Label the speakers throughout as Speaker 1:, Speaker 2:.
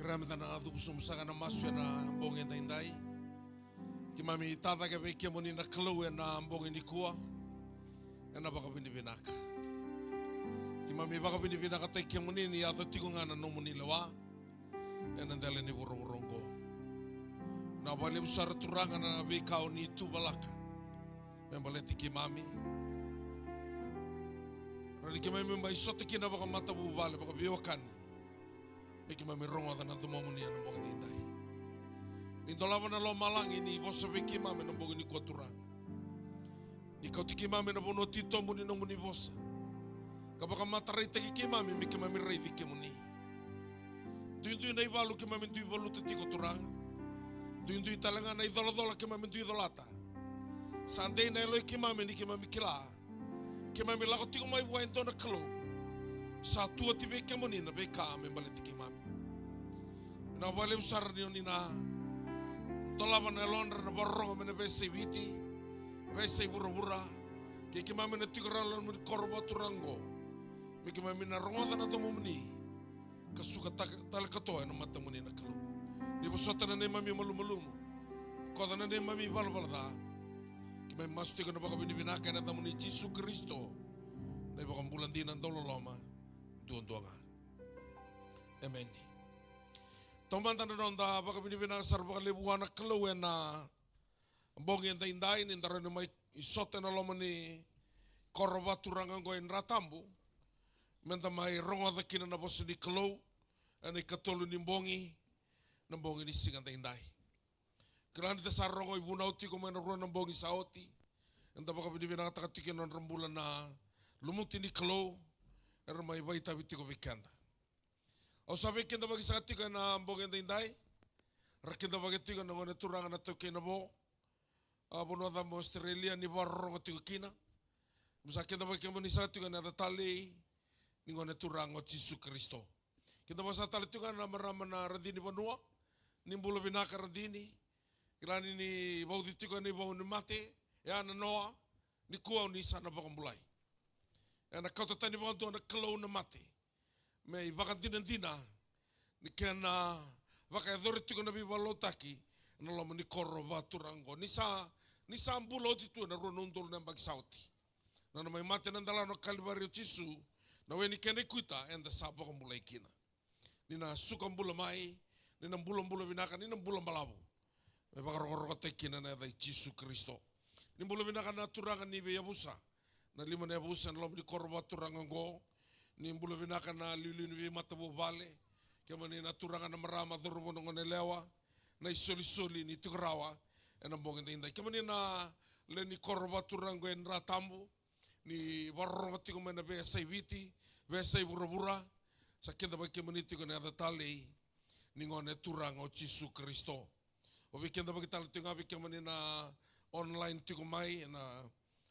Speaker 1: Ramita na atu kusumusaga na masu na mbonge taindai. Kimami tata ke veke moni na klau na mbonge ni kua. Na baka bini binaka. Kimami baka bini binaka tai ke moni ni atu tikunga na no moni lewa. Na ndale ni wuro-wurongo. Na wale usara turanga na bekao ni tu balaka. Membaleti kimami. Rali kimami mba isote kina baka mata bubale baka biwakani. Eki mami rongo na tumamuni na mbonge tindai. Ni dolava na lo malangi ni vosa veki mami na mbonge ni kuaturanga. Ni kautiki mami na bono tito muni no muni vosa. Kapaka matarai teki ki mami miki mami rai viki muni. Duindui na ivalu ki mami dui valu teti kuaturanga. Duindui talanga na idoladola ki mami dui idolata. Sandei na eloi ki mami ni ki mami kila. Ki mami lako tiko mai waento na kalo. Sa tua ti veke moni na veka me baleti ki mami. Na wale usara ni onina. Tolava na londra na borrongo me na vese viti. Vese bura-bura. Ke ki mami na tikorala na koroba turango. Me ki mami na rongoda na tomo muni. Kasuka talakatoa na mata muni na kalu. Ni bosota na ne mami malu-malumu. Koda na ne mami valvalada. Ki mami masu tiko na baka binibinaka na tamuni Jesu Kristo. Na ibaka mbulandi na dololoma. Duang-duanga. Amen. Tomban tanda nonda baka binibina sar baka lebuana keluwe na bongi enta indai ni ndara ni mai isote na loma ni koroba turanga goen ratambu. Menta mai rongo da kina na bosu ni kelau ani katolu ni bongi na bongi ni singa enta indai. Kelani te sar rongo ibuna uti ko mena ruan na bongi saoti. Enta baka binibina takatiki non rambula na lumuti ni kelau. Era mai vai tabi tiko vikanda. O sabe kenda bagi sakati ka na mbonge indai. Rakenda bagi tiko na ngone turanga na toke na bo. Abono da mo Australia ni warro tiko kina. Musa kenda bagi kemo ni sakati ka na tali ni ngone turanga Jesu Kristo. Kenda basa tali tiko na marama na radini banua. Ni mbula binaka radini. Kilani ni bau tiko ni bau ni mate. Ya na noa ni kuau ni sana bakambulai. Na kau tatani wanto na kalau na mate. Me i wakatina ni kena waka edore tiko na bibalo taki na lama ni koro waturango. Ni sa mbulo titu na rono undolo na mbagi sauti. Na mai mate na ndala no kalibario Jesu na weni kene kuita enda sa baka mbula ikina. Ni na suka mbula mai, ni na mbula binaka, ni na mbula malabu. Me baka roko tekina na edai Jesu Kristo. Ni mbula binaka na turanga ni be yabusa. Na lima na yabusa na lama ni koro waturanga ngo. Ni mbula binaka na liuli ni matabu vale. Kema ni na turanga na marama dhorobo na ngone lewa. Na isoli ni tukarawa. Ena mbonge ndinda. Kema ni na le ni koro waturango en ratambu. Ni warrongo tiko mena vesai viti. Vesai bura-bura. Sa kenda bagi kema ni tiko na atatali. Ni ngone turanga o Jesu Kristo. Obi kenda bagi tali tiko ngabi kema ni na online tiko mai. Na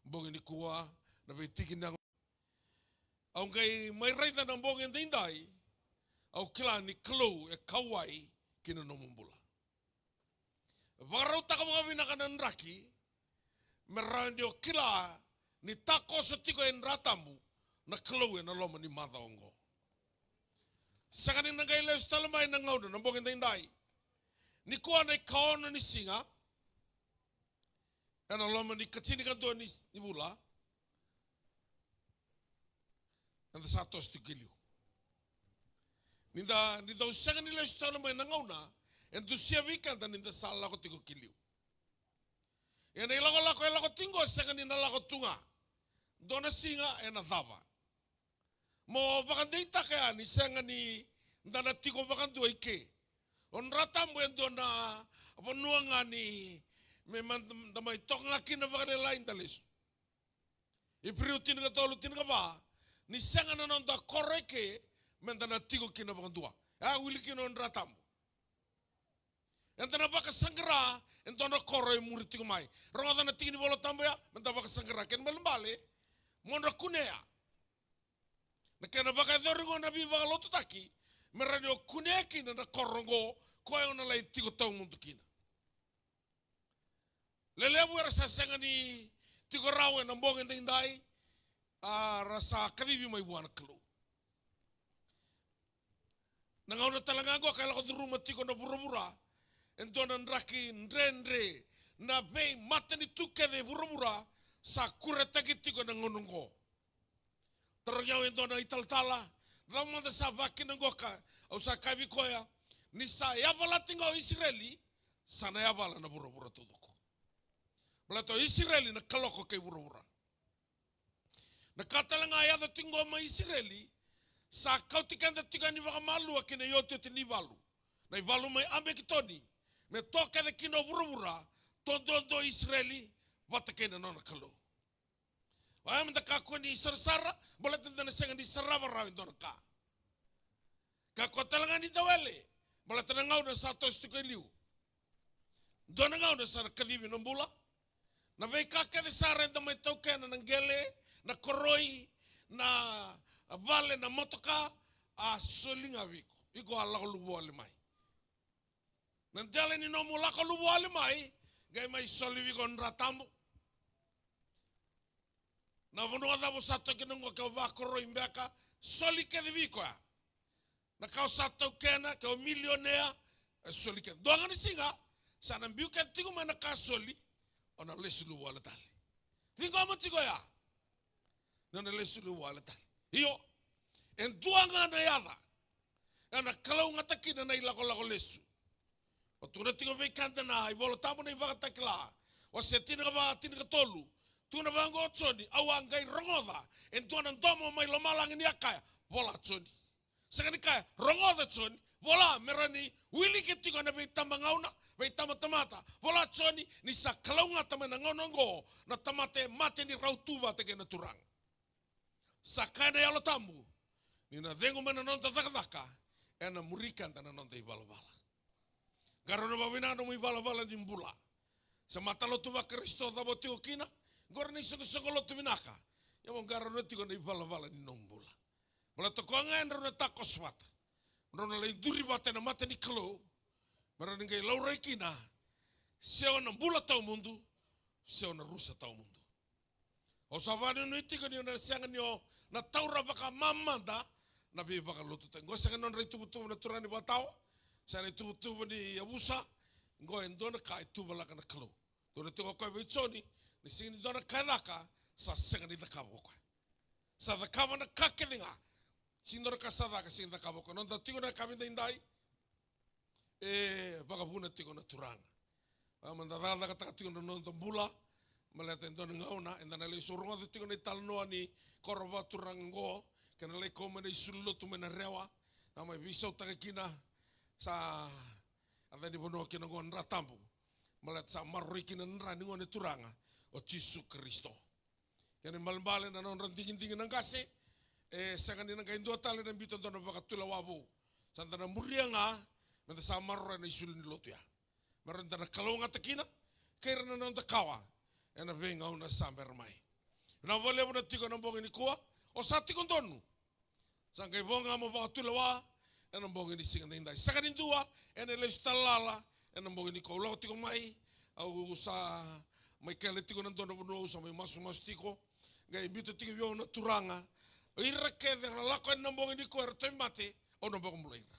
Speaker 1: mbonge ni kuwa. Na betiki na au ngai mai raita na mbonge ndindai au kila ni klo e kawai kina no mumbula. Varau taka mga binaka nraki merandio kila ni tako sotiko en ratambu na klo e na loma ni mata ongo. Sakani na ngai leo stalamai na ngaudo na mbonge ndindai ni kuwa na ikaona ni singa e na loma ni katini kantoa ni bula. Anda satu stikilio. Ninda usanga nila istana mai nangauna. Entusia vikanda ninda sala lako tiko kilio. Ena ilako tingo sanga nina lako tunga. Dona singa ena thava. Mo bakandita kaya ni sanga ni ndana tiko bakandu ike. On ratambu endona abonuanga ni memang damai tonga kina bakane lain talis. Ipriu tinga tolu tinga ba. Ni sanga na nonda koreke mendana tigo kina bakandua. Wili kina on ratambu. Entana baka sangra entona koroi muri tigo mai. Ronga na tigi ni bolo tambo ya menda baka sangra ken melembale monda kunea. Na kena baka doringo na bi baka lotu taki meradio kunea kina na korongo koe ona lai tigo tau mundu kina. Lelebu era sa sanga ni tigo rawe na mbonge ndindai. Rasa kabibi mai buana kelu. Nangauna talangango kala ko rumah tiko na burabura. Endona nraki ndrendre na vei matani tuke de burabura sa kuretagi tiko na ngonongo. Ternyau endona italtala ramanda sa vakin ngoka au sa kavi koya ni sa yabala tingo Israeli sana yabala na burabura tuduko. Balato Israeli na kaloko kay burabura. Na katalanga ayada tingo ma Israeli sa kautikan da tiga ni baka malu akina yote te ni valu. Na valu mai ambe kitoni. Me toka de kino burubura tondo Israeli watakena nona kalo. Wayam da kako ni sarsara bola tenda na senga ni sarava rawi dona ka. Kako talanga ni tawele bola tenda ngau na sato stuke liu. Dona ngau na sana kadibi nombula. Na vei kaka de sara da mai tokena na ngele na koroi na vale na motoka a solinga viko. Iko ala ko lubu ale mai. Nantele ni nomu la ko lubu ale mai. Gai mai soli viko nratambu. Na vono ada bo sato ke nongo ke va koroi mbeka soli ke de viko ya. Na kau sato kena ke o milionea soli ke. Doanga ni singa sana mbiu ke tigo mana ka soli ona lesu lubu ale tali. Tingo amatigo ya. Nana lesu lubu ale tali. Iyo, en duanga na yada, ana kalau ngataki na ilako lesu. O tuna tingo vei kanta na ibolo tamu na ibaka takila. O se tina ba tina tolu. Tuna bango otsoni awangai rongoda. En tuana ndomo mai lomalang ni akaya bola tsoni. Sakani kaya rongoda tsoni bola merani wili ketiko na vei tambangauna vei tamatamata bola tsoni ni sa kalau ngatama na ngonongo na tamate mate ni rautuva teke na turang. Sakana yalo tambu. Nina dengo mana nonta zakadaka. Ena murikan tana nonta ivala-vala. Garona babina no ivala-vala di mbula. Samata lo tuwa Kristo dabo tio kina. Gora ni soko lo tuminaka. Yamo garona tiko na ivala-vala di nombula. Mula tokonga ena rona takos wata. Rona lai duri wata na mata ni kalo. Mara ningai laurai kina. Seo na mbula tau mundu. Seo na rusa tau mundu. O savane no itiko ni na sianga ni o na taura baka mamanda na bi baka lutu te. Ngo sanga non rei tubu na turani batao. Sana tubu ni abusa. Ngo endona ka tubu laka na kalo. Dona tiko koe vichoni ni singi dona kadaka sa sanga ni dakabo koe. Sa dakabo na kakelinga. Sindora ka sadaka singi dakabo koe. Non da tiko na kabinda indai. Baka buna tiko na turanga. Amanda dada ka tiko na non bula. Malata ndona ngauna endana le surunga de tiko ni talnoa ni korova turango kana le koma ni sululo tu mena rewa ama viso takina sa ava ni bono kina ngon ratambu malata sa marri kina nra ni ngone turanga o Jesu Kristo kana malbale na non dingin dingin ngase sagani na kaindo tale na bito ndona bakatula wabu santana murianga menta sa marra ni suluni lotua maranta na kalonga takina kaira na non takawa ena venga una samber mai. Na vole una tiko na bonga ni kua, o sa tiko ndonu. Sanga bonga mo ba tulawa, ena bonga ni singa ndai. Saka ni dua, ena le stalala, ena bonga ni ko lo tiko mai, au sa mai kele tiko na ndonu no sa mai masu tiko, ga imbito tiko yo na turanga. Ira ke de la ko na bonga ni ko erto mate, o no bonga mulaira.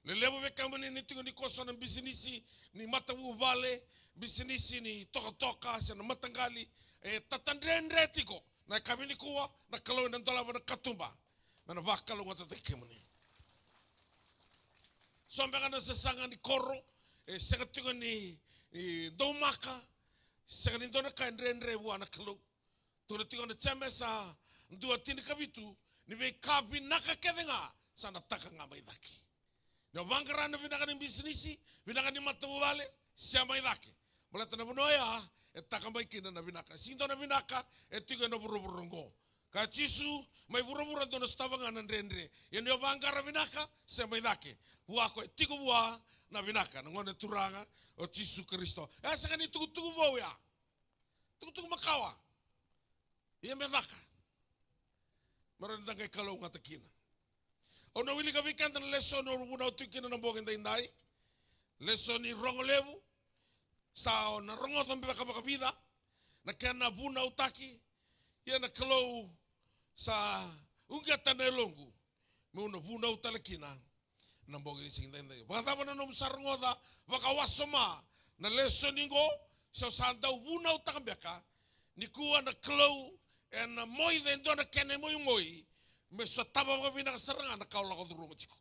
Speaker 1: Le levo ve kamani ni tiko ni ko sa na bisinisi ni matawu vale. Bisinisi ni toka sana matangali tatandrendre tiko na kamini kuwa na kalau na dola na katumba na vakalo ngata tekemuni sombe kana sesanga ni koro sekatiko ni domaka sekani dona kandrendre wana kalau to tiko na chamesa ndua tini kabitu ni ve kabi nakakevenga sana taka ngama idaki no vangarana vinaka ni bisinisi vinaka ni matawale siama idaki Malata na bunoya takambai kina na binaka. Sinto na binaka tigo na buru-burungo. Ka Jisu mai buru-buru dono stabanga na ndendre. Yendo yo bangara binaka se mai dake. Bua ko tigo bua na binaka na ngone turanga o Jisu Kristo. Saka ni tugu bo ya. Tugu makawa. Ye me daka. Maranda kay kalau ngata kina. Ono wili ka bikanta na lesson no buna tukina na bogenda indai. Lesson ni rongolevu. Sao na rongo tambe baka vida na kana buna utaki ya na kalau sa unga tanelongu me una buna utalakina nambong ini sing tende bata bana nom sarngoda baka wasoma na lesoningo so santa wuna utambeka ni kuwa na klau en moi den dona kene moi me so taba ba bina saranga na kaula ko duru chiko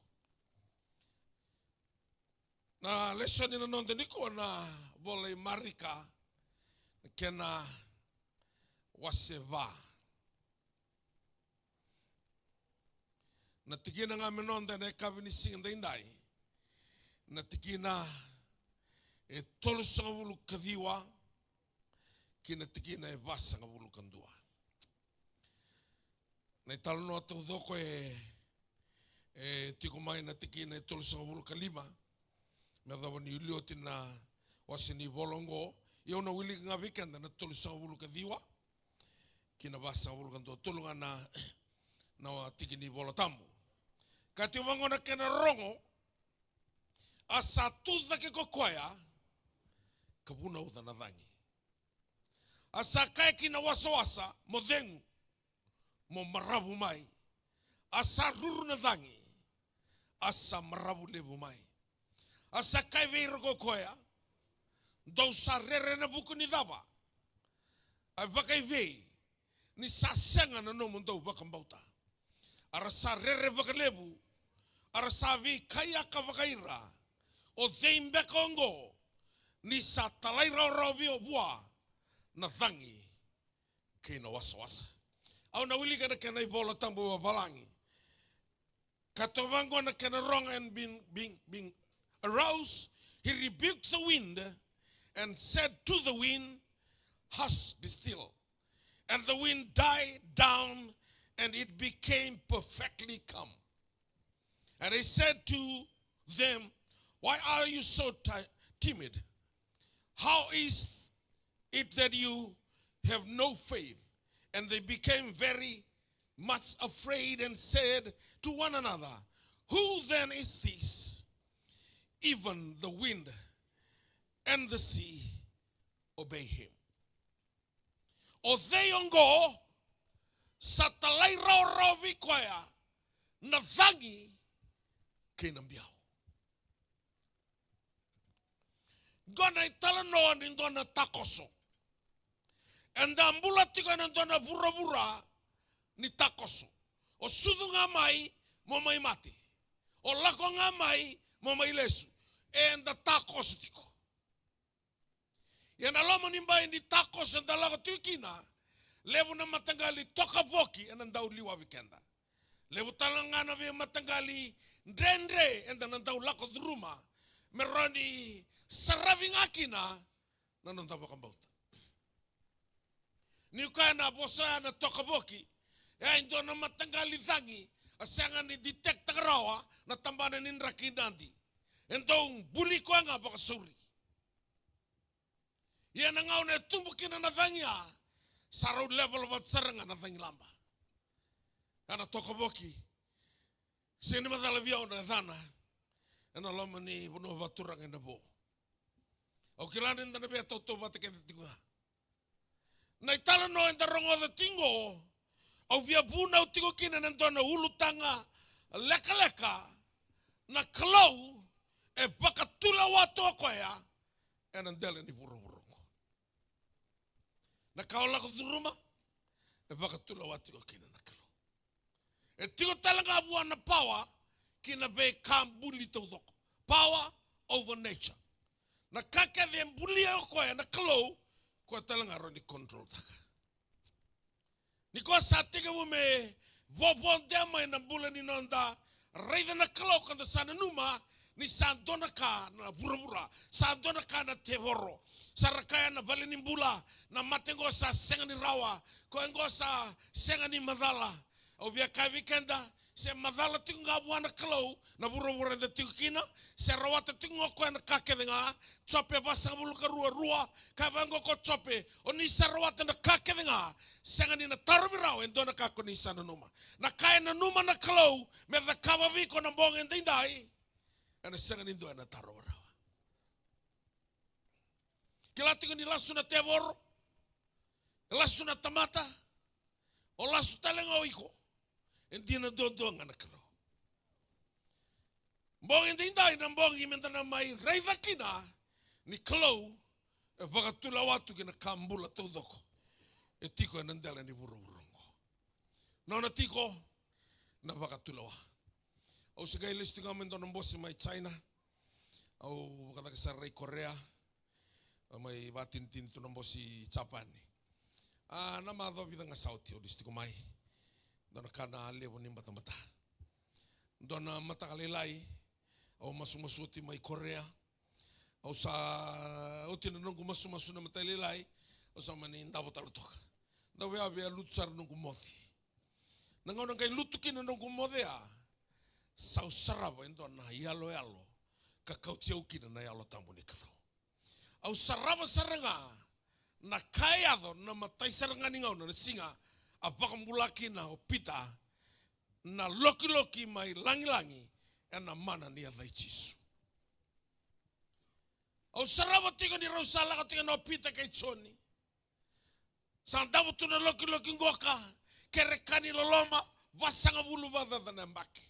Speaker 1: na lesoni na non niko na boleh marika kena waseva na tikina nga menonda na kabini singa indai na tikina e tolu sanga bulu kadiwa kina tikina e vasa nga bulu kandua na italo no atu doko tiko mai na tikina e tolu sanga bulu kalima me dawa ni ulioti na wasini volongo yo na wili nga weekend na tolu sanga bulu kadiwa kina vasa nga bulu kandua tolu nga na tikini volotambu kati wango na kena rongo asa tuza ke kokoya kabuna uda na dhangi asa kaya kina wasa modengu mo marabu mai asa ruru na dhangi asa marabu levu mai asa kaya veiro kokoya dau sa rere na buku ni daba ay bakai vei ni sasenga na no mundo bakambauta ara sa rere bakalebu ara savi kaya kavakaira o zeimbe kongo ni sa talai rau bua na dhangi kina wasa au na wili kana kena ibola tambu balangi katovango na kena wrong and being aroused he rebuked the wind and said to the wind hush be still and the wind died down and it became perfectly calm. And he said to them, why are you so timid? How is it that you have no faith? And they became very much afraid and said to one another, who then is this? Even the wind and the sea obey him. O they ongo sa talai rau vikoya na dhangi kinambiao. Gona itala noa ni dona takoso. Enda ambula tika na dona vura ni takoso. O sudu ngamai mo mai mati. O lako ngamai mo mai lesu. Enda takoso tiko. Yana loma nimba ni takoso enda lako tukina. Levu na matangali toka voki enda ndau liwa wikenda. Levu talangana vi matangali ndrendre enda ndau lako druma. Meroni saravingakina na nanda bakambauta. Ni kana bosa na toka voki. Ya indo na matangali dhangi. Asanga ni detect rawa na tambana ni nrakinandi. Endo buli ko nga bakasuri. Ya na ngau na tumbukina na dhangia. Sarau level wat saranga na dhangi lamba. Kana toka voki. Sini madala viau na dhana. Ena lama ni buno vaturang ena bo. Au kilana enda na bea tauto vata ke tinga. Na itala no enda rongo da tingo. Au via buna au tingo kina nendo na ulutanga leka na kalau e baka tula watu akoya ena ndele ni buru. Na kaola ko duruma e baka tula watu kina na kalau. E tingo talanga abuana na power kina be kambuli todoko. Power over nature. Na kake de mbulia ko na klo ko talanga ro ni control taka. Ni ko satige mo me vobon dema na bula ni nonda raida na klo kanda sana numa ni sandona ka na burabura sandona ka na tevoro sarakaya na vale ni mbula na matengo sa senga ni rawa ko ngo sa senga ni madala o via ka weekenda se madala tinga buana klau na buru de tikina se rawata tinga ko na kake nga chope basa bulu ka rua ka bango ko chope oni se rawata na kake nga senga ni na tarumiraw endo na ka ko ni sana numa na kaya na numa na klau me da kaba vi ko na bong endai ana senga ni do na tarumiraw kila tinga ni lasu na tevor lasu na tamata o lasu talenga iko Hindi na dodo nga nakalo. Mbong indai na mbong imentana mai reiva kina ni kalau e wakatula watu kina kambula taudoko. E tiko e nandela ni buruburongo. Nona tiko na wakatula wa. Au sigai listu ngamen dono mbosi mai China. Au wakataka sarai Korea. Mai batin-tin tu mbosi Japan ni. Nama adho bidang sauti o listu mai. Dono kana lewo ni mata-mata. Dono mata kalilai. Au masu-masuti mai Korea. Au sa uti nunggu masu-masu na matalilai. Au sa mani ndabo talutoka. Ndawe abia lutsar nunggu mothi. Nangau nang kai lutukin nunggu mothi a. Sau sarava endo na yalo kakau tiaukin na yalo tambu ni kalau. Au sarava saranga na kayado na matai saranga ni ngau na singa apakambulaki na opita na loki-loki mai langi-langi na mana ni adai chisu. Au sarava tiga ni rausala ka tiga na opita kai choni. Sandabu tu na loki-loki ngoka kerekani loloma wasanga bulu badada na mbaki.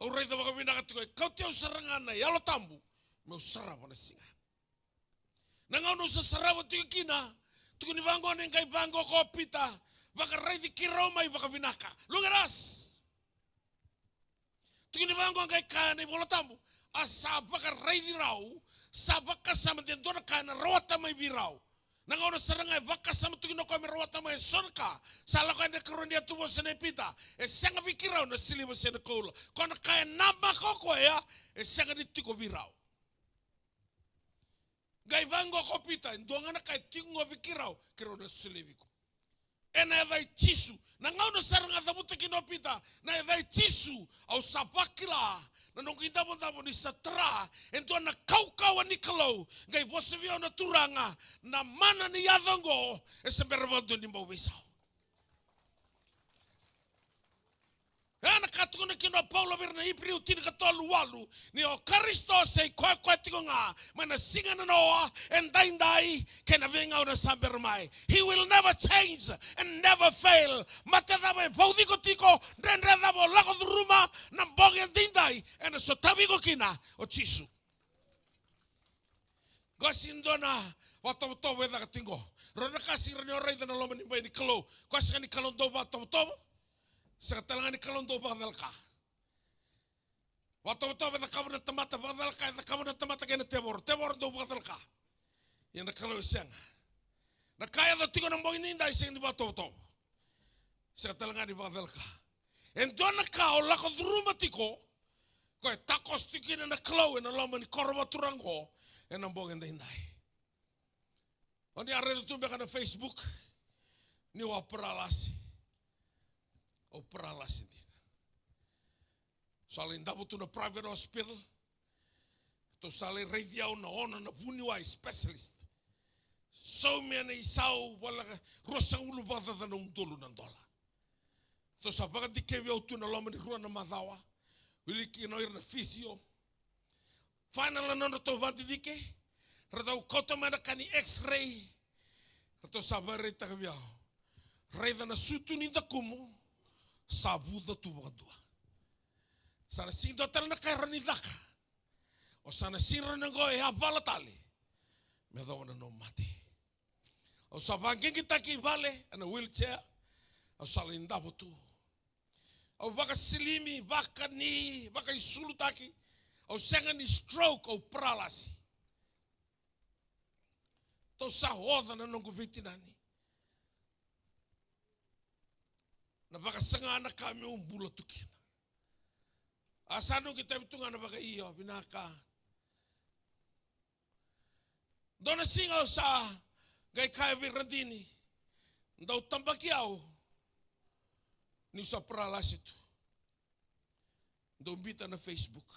Speaker 1: Au reita baka bina katiko kau tiau saranga na yalo tambu me usarava na singa. Nangau no sarava tiga kina tuku ni bango ni kai bango ko opita baka reiti kirau mai baka binaka. Lungaras. Tuku ni bango kai kana bola tambu asa baka reiti rau sabaka sama den dona kana rawata mai birau. Nangau saranga baka sama tuki no kami rawata mai sonka sala kana kerondia tubo sene pita e sanga bikirau na siliba sene koula kona kaya namba koko ya e sanga ditiko birau. Gai vango ko pita ndonga na kai tingo bikirau kerona silibiko. Ena vai chisu nangau na saranga tabuta kino pita na vai chisu au sabakila na nung indabo-dabo ni satra ento na kau-kawa ni kalau gai bosibio na turanga na mana ni yadongo e semberbando ni mauwisao. Ana katuko na kino Paulo berna Hebrew tin katolu walu ni o Kristo sei koe tiko nga mana singa na noa and dai kena venga ona sambermai. He will never change and never fail. Matata mai paudiko tiko rendra bo lago ruma na bonga dindai and so tabigo kina o chisu. Gosindona watoto weda katingo. Rona kasi rene orai na loma ni bai ni kalo. Kosi ni kalo do watoto. Sekatalangan ni kalon do badal ka. Wato-wato beta kamu na tamata badal ka, beta kamu na tamata kena tebor do badal ka. Yang na kalau isang. Na kaya do tigo ng bongin inda isang di wato-wato. Sekatalangan ni badal ka. Endo na ka o lako druma tiko, ko takos tikin na kalau na loma ni korba turango, en ang bongin inday. Oni arredo tu beka na Facebook ni wapralasi. O pralas hindi. Salin dapat tu na private hospital. To salin radiaw na ona na buniway specialist. So many isaw wala rosang ulubata na nung dulo ng dola. To sa bagat di kewiaw tu na loma ni ruan na madawa. Wili kinoir na fisio. Final na nono to bati dike. Rataw kota mana kani x-ray. Rataw sabari takawiaw. Reda na sutu ni dakumo. Sabuda tu wakadua. Sana sindo tala na kaya ranidaka. O sana sinra na goe habala tali. Medawa na no mati. O sabangin kita ki vale ana wheelchair. O salindabo tu. O baka silimi, baka ni, baka isulutaki. O senga ni stroke o pralasi. To sa hoda na nung gubiti nani. Na baka sanga na kami umbula tukin. Asano kita bitunga na baka iyo binaka. Dona singaw sa gay kaya virandini. Daw tambakiyaw ni sa pralas ito. Daw bita na Facebook.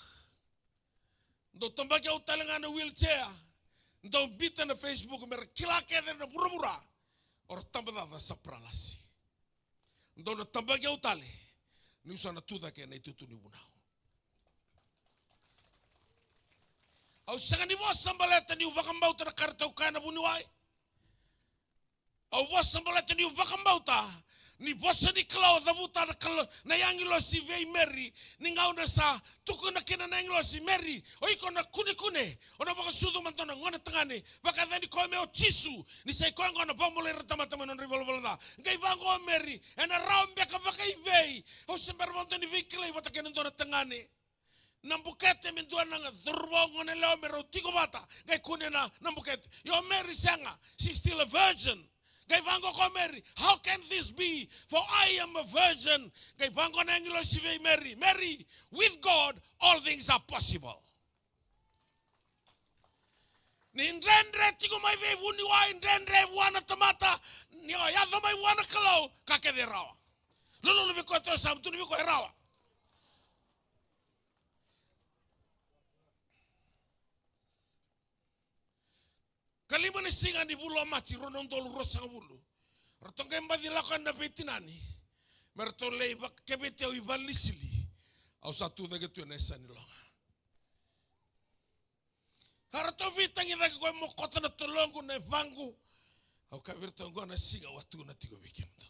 Speaker 1: Daw tambakiyaw talaga na wheelchair. Daw bita na Facebook mer kilakede na burabura. Or tambadada sa pralasi. Dona tambagi au tale ni usana tuda ke na itutu ni bunau. Au sanga ni vos sambaleta ni ubakambauta na karta ukana buniwai. Au vos sambaleta ni ubakambauta Ni bosa ni klau da buta na yangi lo si vei Mary ni ngau na sa tuku na kina na yangi lo si Mary o iko na kune ona baka sudu mantona ngona tangane baka thani ko me o tisu ni sai ko ngona pamole rata tama non rivolo da ngai bango o Mary ena raumbe ka baka ivei o sember mantoni vikle bata kena ndona tangane nambukete mindua nanga dhurbo ngone leo mero tigo bata ngai kune na nambukete yo Mary sanga she's still a virgin. Kay bango ko Mary, how can this be? For I am a virgin. Kay bango na ngilo si Mary. Mary, with God, all things are possible. Ni ndrendre tigo mai ve wuni wa ndrendre wana tamata ni o yazo mai wana kalau kake de rawa. Lolo biko to sam tu biko rawa. Kalima ni singa ni bulu amati ronon tolu rosa bulu. Ratong kemba di lakukan na betinani. Merto leba kebete o ibalisili. Au satu dage tu nesa ni longa. Harato vitang ida ko mo kota na tolongu na vangu. Au kabirto ngo na singa watu na tigo bikimto.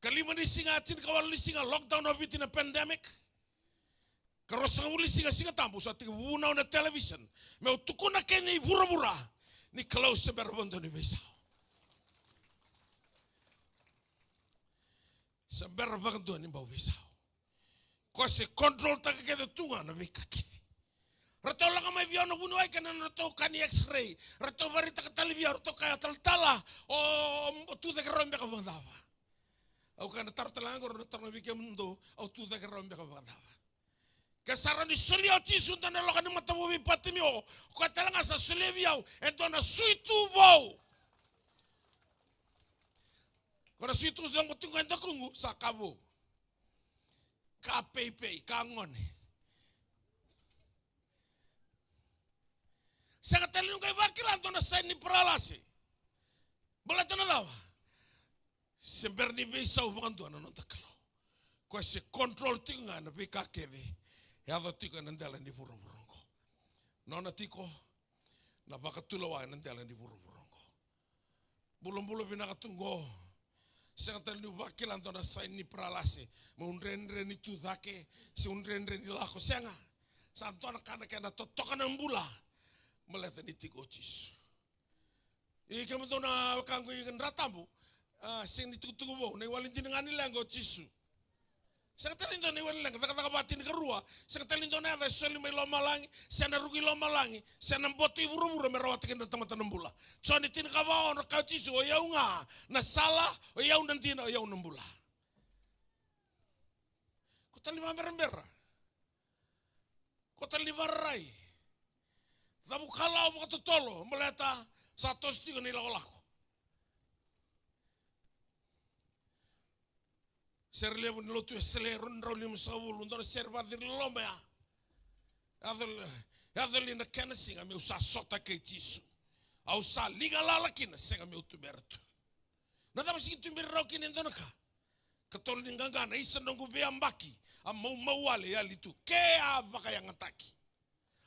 Speaker 1: Kalima ni singa atin kawal ni singa lockdown of it in a pandemic. Karosa uli singa tampu sa tiga wuna na television. Meu tukuna kene vura ni kalau seberbondo ni besau. Seberbondo ni bau besau. Ko se control ta ke de tunga na beka kiti. Rato la kama vio no bunu ai kana rato kani x-ray. Rato varita ka televia rato ka taltala o tu de rombe ka vandava. Au kana tartalango rato na bika mundo au tu de rombe ka vandava. Kasara ni suli au tisu ndana loka ni matabu bipati mio. Kwa talanga sa suli viau. Entona suitu vau. Kora suitu zango tingo enta kungu. Sa kabo. Ka peipei. Ka ngone. Saka talinu kai wakila entona saini pralase. Bola tana dawa. Semberni beisau vandu ana nonta kalau. Kwa se control tinga na bika keve. Ya do tiko nandela ni buru-burungo. Nona tiko na bakatula wa nandela ni buru-burungo. Bulum-bulum binakatungo. Sangatan ni wakilan to na sain ni pralase. Maunrenre ni tudake, si unrenre ni lako senga. Santo na kana kana totokan ng bula. Maleta ni tiko chis. Ika mo to na kango yung ratambo. Sing ni tutugo mo, na iwalin din nga nila ang chisu. Sa talento ni wala lang kata kabati ni karua sa talento na ada soli may lomalangi sa narugi lomalangi sa namboti buru-buru merawat kin tamatan nambula so ni tin kabaon ka chisu o yaw nga na sala o yaw nantin o yaw nambula ko talima merembera ko talima rai dabu kala mo katutolo maleta sa tosti ni lako serle bun lotu sele run rolim sawul undor serva dir lomea adel na kenesi ngame usa sota ke tisu au sa liga lalakin senga me utuberto na tama sing tumber rokin endonaka katol ninganga na isa nongu beambaki amau mawale ya litu ke abaka yang ataki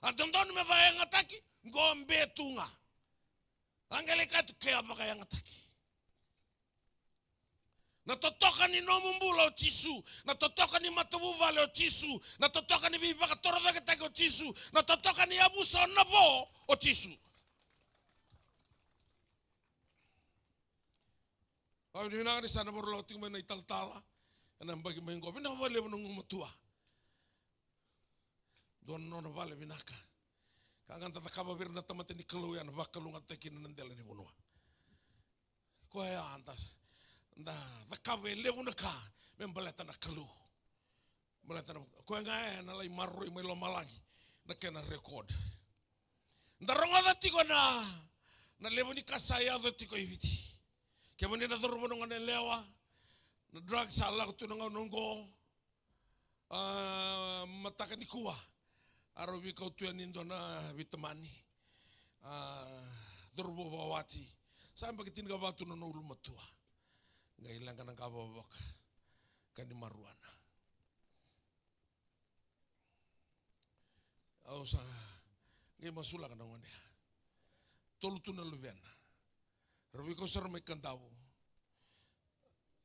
Speaker 1: andondon me ba yang ataki ngombe tunga angeleka tu ke abaka yang ataki natotoka ni nomumbula o tisu, natotoka ni matabu vale o tisu, natotoka ni vivaka torada ke o tisu, natotoka ni abusa o nabo o tisu. Pau ni nangani sana morlo ting mana italtala, anam bagi mengo bina vale menung matua. Don nono vale binaka. Kangan tatakaba birna tamateni keluyan bakalunga tekin nandela ni bunua. Ko ya antas. Na vakawe lewu na ka membaleta na kalu baleta na ko nga na lai marui mai lo malangi na kena record ndaronga da tiko na lewu ni kasaya da tiko iviti ke moni na dorbo no ngane lewa na drug sala tu nga nongo mataka ni kuwa arobi ko tu nindo na vitamani dorbo bawati sampai kitin ga batu no lumatua ngailang kanang kababok kani maruana au sa ngai masula kanang ngone tolu tuna luvena Rawi ko sar may kandaw.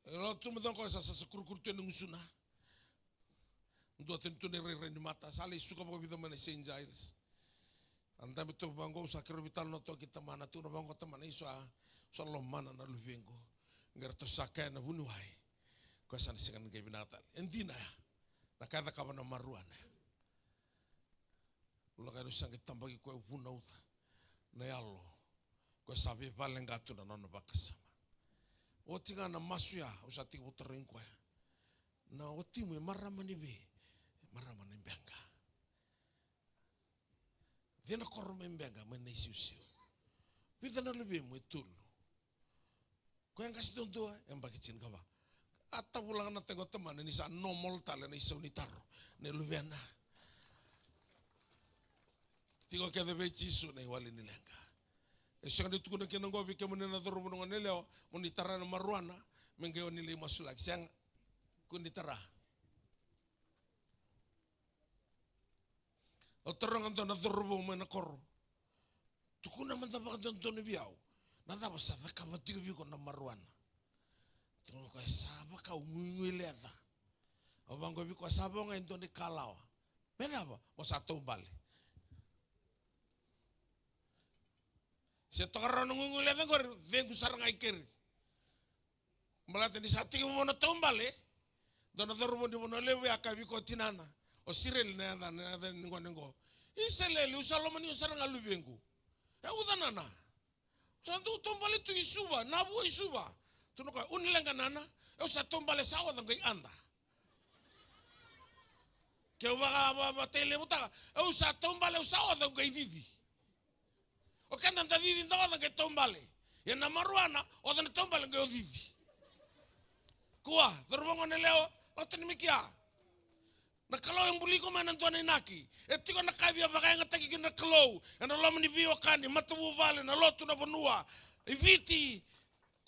Speaker 1: Elo tumadang ko sa kurkurtu ng usuna. Ndo atin ni re ni mata sali suka mo bida man St. Giles. Anda betul bangko sa kirobital no to kita mana tu na bangko teman iso sa lomana na luvengo. Ngerto sakay na bunuhay. Ko san singan gay binatal. Endi na nakada ka na maruan. Ulo kayo sang kitambagi ko bunaw na yalo. Ko sabi paling gato na nono bakasama. O tinga na masuya usati utering ko. Na oti mo maramani be. Maramani benga. Dia na korome benga menai siu. Bida na lebe mo itulu. Ko yang kasih doa yang bagi cin kawa. Ata pulang na tengok teman ni sa nomol tala na isa unitaro. Ne luviana. Tigo kada be cisu na iwali nilenga. Esang dituku na kinang gobi kemana na doro mo nga nileo. Munitara na maruana. Menggayo nilay masulag. Siyang kunitara. O terang ang na dorobo mo na koro. Tuku naman tapak ang doon biyaw. Natapa sa nakabati ko na maruana. Tungo ko saba ka umungileta. O bang ko ko saba nga ito ni kalawa. Mena ba? O sa tumbali. Siya tokaran ng umungileta ko. Vengo sarang ay kiri. Malata ni sa tingin mo na tumbali. Doon na dorobo ni mo na lewe akabi ko tinana. O sirel na yata ngo. Iselele usalomani usarang alubengu. Udanana. Santu tombale tu isuba, nabu isuba. Tunuka unilenga nana. Usa tombale sawa ngai anda. Kau ba tele muta. Usa tombale sawa ngai vivi. O kanda nda vivi ndawa ngai tombale. Ya na maruana o na tombale ngai vivi. Kuah, terbongo neleo, o tenimikia. Na kalau yang buli ko manan tuan inaki. Eti ko nakabia bakay nga tagi na kalau. Ano lamang ni Vio kani matabu vale na lotu na bonua. Iviti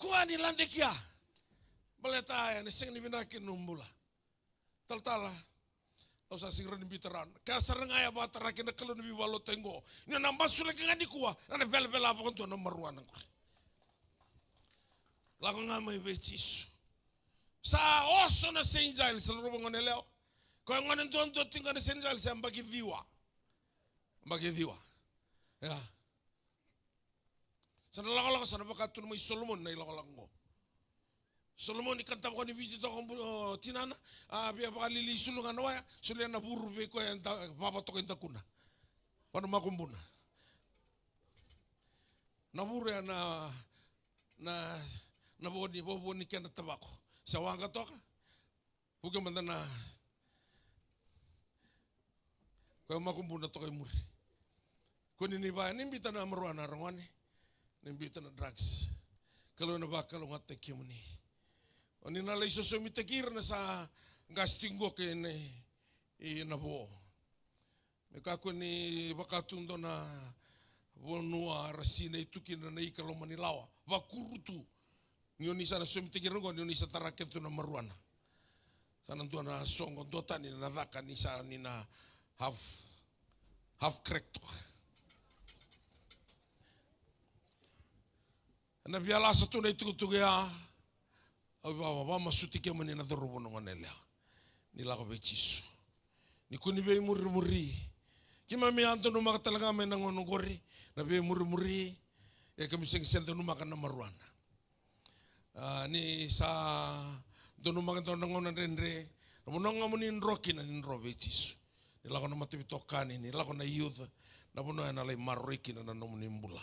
Speaker 1: kuha ni landekia. Baleta ya ni sing ni binaki numbula. Tal-tala. Tau sa singran ni bitaran. Kaya sarangaya ba taraki na kalau ni walo tengo. Ni nambah sulaki nga di kuha. Na bela-bela apa kan tuan na maruan ko. Lako nga may bechisu. Sa oso na St. Giles sa rubong nileo. Kau yang nganen tuan tinggal di Senegal saya bagi viwa, ya. Sana lang sana bakatun mo Solomon na ilang ngo. Solomon ikan tapo ni video to tinana, biya bakali li sulungan waya, sulian na buru be ko yang baba to kenta kuna. Pano makumbuna. Na buru ya na boni kena tabako. Sa wanga to ka. Bukan mandana. Kau makumpuna to kay muri. Kung niniba, nimbita na maruana rangwane. Nimbita na drugs. Kalau na ba kalau nga tekyo mo ni. O ninalay susumitakir na sa gastinggo kay nabuo. May kako ni bakatundo na bonua rasina itu kina na ikalo manilawa. Bakurutu. Nyo ni sana sumitakir ngo, nyo ni sa taraket to na maruana. Sana to na songo dota ni nadaka ni sa ni na half cracked. Na biala sa tunay tugutuga. Ba masutike man na dorobo no nela. Nila ko bechiso. Ni kuni be muri. Kima mi anto no makatalaga men ng gori. Na be muri. E kami sing sento no makana maruana. Ni sa dono makanta ng renre. Namunong amunin roki na ninro bechiso. Nila ko na matibitokani, nila ko na youth, na puno na lay mariki na nanumnimbula.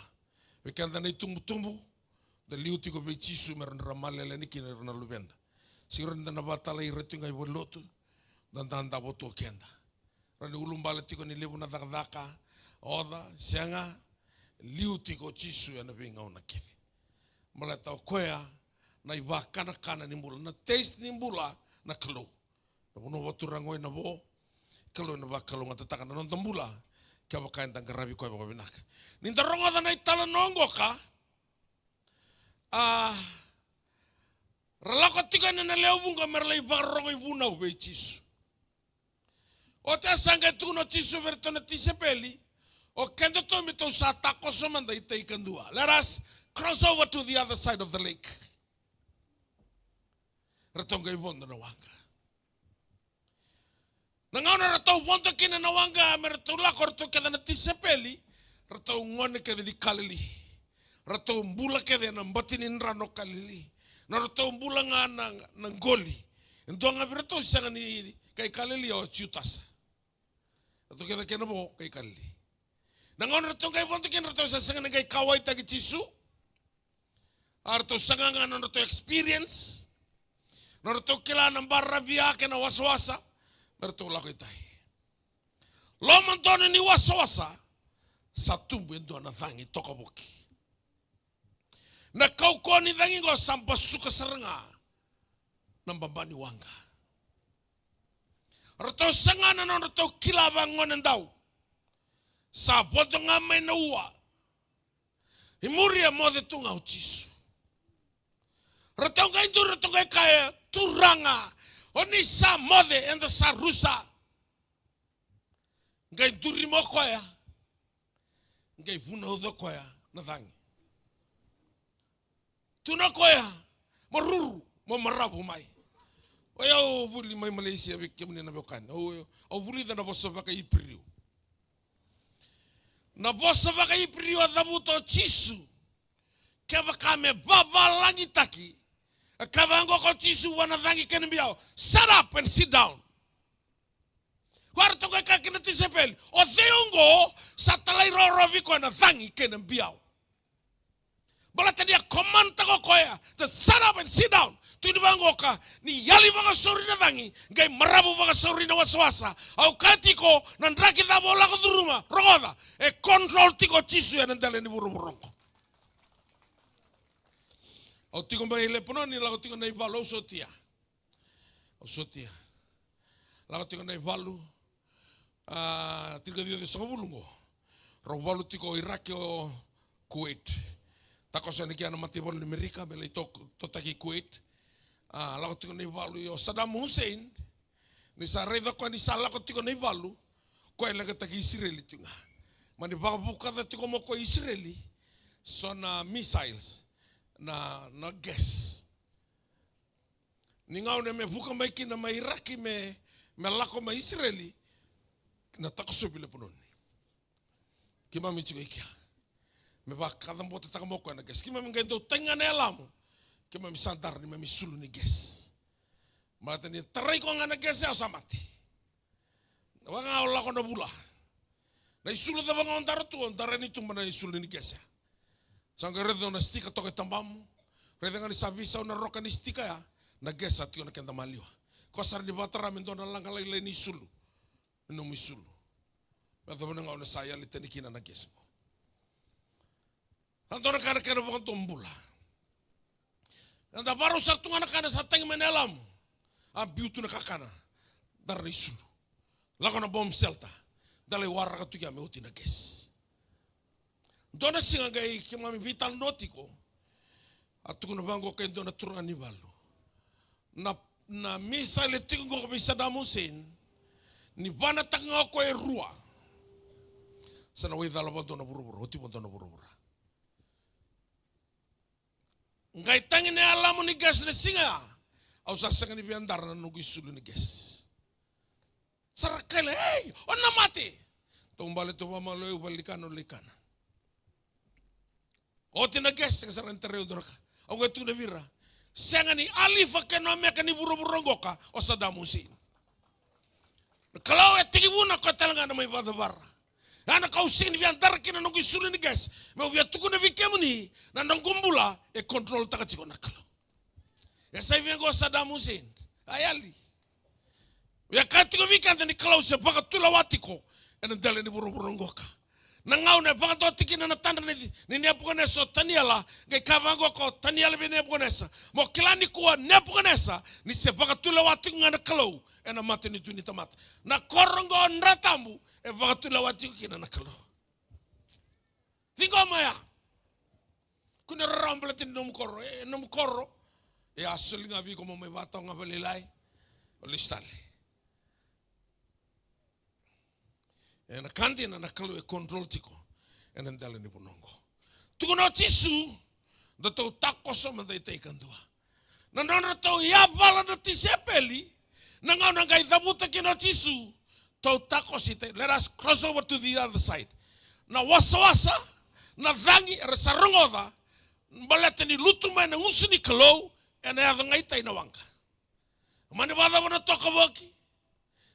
Speaker 1: Bekanta na itumbu-tumbu, da liuti ko bechisu meron ramalele ni kina na lubenda. Siguro na nabatala iretu ngay boloto, dan tanda boto kenda. Rani ulumbala tiko ni libu na dakdaka, oda, sianga, liuti ko chisu ya na bingaw na kivi. Malata o koya, na ibaka na kana nimbula, na taste nimbula, na kalo. Na puno waturangoy na bo, kalau na bakalo nga tatakan na nung tambula, kaya bakain tang karabi ko ay bakabinak. Nintarong nga na italanongo ka, ralakot tika na naleobong ka merlay barong ay bunaw, be chisu. O te asangay tuno chisu verto na tisepeli, o kendo to mito sa tako sumanda itay kandua. Laras, cross over to the other side of the lake. Ratong kay bondo na wanga. Nangauna ratong bondo kina na wanga meratula korto kada na tisepeli. Ratong ngone kada di kalili. Ratong bula kada na batinin rano kalili. Na ratong bula nga ng goli. Endo nga ratong siya ni kay kalili o ciutasa. Ratong kada kena mo kay kalili. Nangauna ratong kay bondo kina ratong siya nga kay kaway tagi chisu. Arto sanga nga no to experience. Narto kila ng barra via kena waswasa. Narto lako itay. Loman tono ni waswasa. Sa tumbu endo na thangi tokabuki. Na kauko ni thangi ko sampa suka seranga. Nambabani wanga. Narto sanga na narto kila bangon endau. Sa poto ngamay na uwa. Imuria mode tunga uchisu. Ratong kaya turanga oni sa mode enda sa rusa ngai turi mo koya ngai puna udo koya na tangi tuna koya maruru mo marabu mai oya o vuli mai Malaysia bikemni na bokan o vuli da na bosa baka ipriu adabuto chisu kaba kame baba langi taki. Kabango ko chisu wana thangi kenbiao. Shut up and sit down. Kwarto ka kinati sepel. O theungo sa talay rorovi ko na thangi kenbiao. Bala tadi komanta ko koya. To shut up and sit down. Tudibango ka ni yali mga sori na thangi. Ngay marabu mga sori na waswasa. Au kati ko nandraki da bola ko duruma. Rogoda. E control tiko chisu ya nandale ni buru-burungko. O tiko mai le pono ni lago tiko nei valu sotia. O sotia. Lago tiko nei valu tiko dia de sabulungo. Ro valu tiko Iraq o Kuwait. Tako sa ni kiana mati valu Amerika mele to taki Kuwait. Lago tiko nei valu o Saddam Hussein. Ni sa reda ko ni sala ko tiko nei valu. Ko ela ka taki Israeli tinga. Mani ba buka tiko mo ko Israeli. Sona missiles. Na gas. Ningau ne me buka mai kina mai Iraki me lako mai Israeli na takosubi le ponon. Kima mi tsuga ikia. Me ba kada mo taka mo ko na gas. Kima mi ngendo tenga ne alamu. Kima mi sandar ni mi sulu ni gas. Malata ni tarai ko ngana gas ya samati. Wanga ola ko na bula. Na isulu da wanga ondara tu ondara ni tumba na isulu ni gas. Sangka redo na stika toke tambamu, redo ngani sabisa na roka ni stika ya, na gesa tio na kenda maliwa. Kosar di batara mendo na langa lai ni sulu, no misulu. Beto bena ngau na saya li tenikina na gesa. Antona kana kana bukan tombula. Anda baru satu ngana kana sateng menelam, ambiutu na kakana, dar ni sulu. Lako na bom selta, dalai waraka tu ya meuti na gesa. Dona singa gai kemami vital notiko atu kuna bango kai dona turani balu na misa le tingo ko Saddam Hussein ni bana tanga ko e rua sana we dala dona burubura hoti dona burubura ngai tangine alamu ni gas ne singa au sanga ni biandar na nugu sulu ni gas sarakale hey onna mate tombale to mama lo balikano likana. O tina ges ke sarang tereu doraka. Au tu na vira. Senga ni alifa ke no me ke ni buru-burungoka o Saddam Hussein. Kalau tigi buna ko talanga na may badabara. Ana kau sing bian darkin na ngi sulu ni ges. Me ubia tuku na vikemuni na nongumbula e control takatiko na kalo. Ya sai vengo Saddam Hussein. Ayali. Ya katiko vikanda ni kalau se baka tulawatiko ena dale ni buru-burungoka. Nangau ne bang tiki na tanda ni Nebuchadnezzar taniala ngai kavango ko taniala be Nebuchadnezzar mo kilani ko Nebuchadnezzar ni se baka tula wati ngana kalau ena mate ni tuni tamat na korongo nratambu e baka tula wati kina na kalau tingo maya kuna rambla tin nom korro e asuli ngabi ko mo me bato ngabalilai olistali. Na kanti na nakalo e control tiko ena ndale ni bonongo tuko no tisu Da tau takoso man dai ikan dua. Na nona tau ia vala na tisepeli. Na ngau na ngai thabuta kino tisu. Tau takosi te. Let us cross over to the other side. Na wasa-wasa. Na dhangi era sarongoda. Balete ni lutu mai na ngusi ni kalou. E na yadha ngai tai na wanga. Mane wada wana toka waki.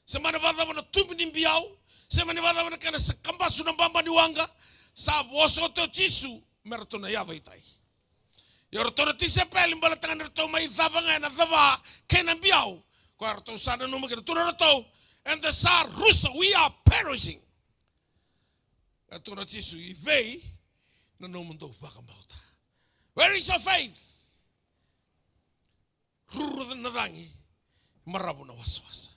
Speaker 1: Se mane wada wana tumi ni mbiau. Se mane wada wana kana sakambasu na mbamba ni wanga. Sa woso teo tisu. Merato na yadha itai. Yoro toro tise peli mbala tangan rato mai dhava ngai na dhava. Kena mbiau. Kwa rato sana numa kena tuna rato. And the sa rusa. We are perishing. Rato na tisu i vei. Na nomundo waka mauta. Where is your faith? Ruru na dhangi. Marabu na wasa-wasa.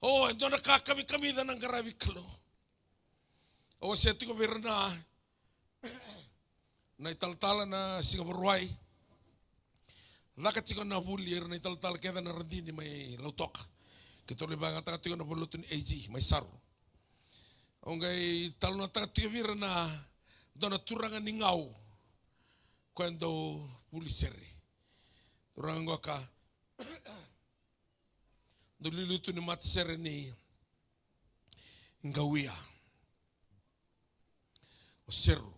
Speaker 1: Oh, endo na kami da ng garabi kalo. Oh, siya tiko bira na italtala na Singapuruay. Lakat tiko na huli, na italtala kaya na randini may lautoka. Kito rin ba nga taka tiko na buluto ni AG, may saro. O ngay talo na taka tiko bira na doon na turangan ni ngaw. Kwendo puliseri. Turangan ko ka. Nululuto ni matisere ni ngawia. O seru.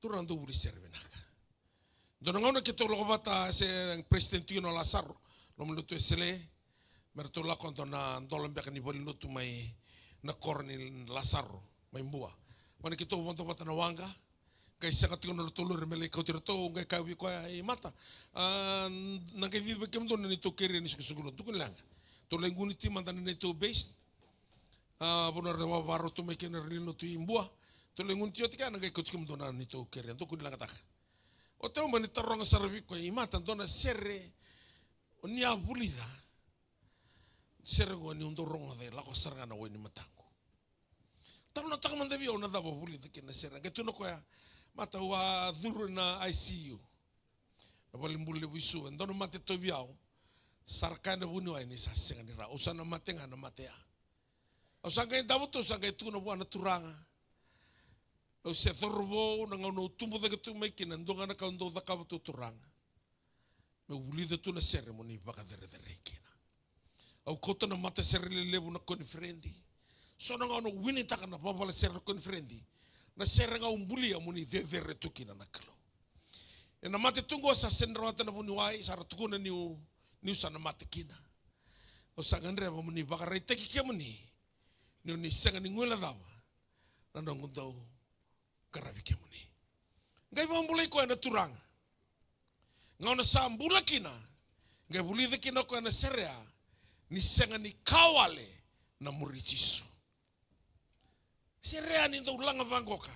Speaker 1: Turangan do puliseri binaka. Doon nga na kito loko bata sa presidente yun o Lazaro. Lumuluto sila. Merto lakon to na dolang biyak ni baliluto may nakor ni Lazaro. May mbuwa. Mana kito umonto bata na wanga. Kaya sa katiko na rutulur, may ikaw tirato, kaya kawi ko ay mata. Nangkaivid ba kaya doon na nito kiri ni susunod. Tukun lang. Tulay ngunit mantan na nito based. Punar na wawaro tumay kinarili no tuyo imbuwa. Tulay ngunit yun, kaya nangkaikud kaya doon na nito kiri. Tukun lang kataka. O tayo man itarong sa rabi ko ay mata. Doon na sere, o niya bulida. Sere ko ni undorong na lako saranga na wani matango. Talo na takaman dabi o nadaba bulida kina sere. Kaya tuno ko ya. Mata wa dhuru na ICU. Na balimbuli wisu. Ndono mate tobiao. Sarkana buni wa ini sasenga nira. Usana mate nga na matea. Usanga yung dabuto. Usanga yung na buwan na turanga. Usa thorbo. Nanga no tumbo da gatu may kinandunga na kaundo da kabato turanga. May ulida tu na ceremony. Baka dere-dere kina. Au kota na mate serili lebu na konifrendi. So nanga no winitaka na babala serili konifrendi. Na seranga umbulia muni vevere tukina na kalo. E na mate tungo sa senrawata na muniwai, sa ratukuna niu sa na mate kina. O sa ngandre ba muni baka raiteki kia muni, niu ni sanga ni ngula dawa, na nangundau karabi kia muni. Ngai ba umbulai ko na turanga. Ngau na sa ambula kina, ngai bulida kina ko na serea, ni sanga ni kawale na murichisu. Serea ni ndo ulanga vangoka.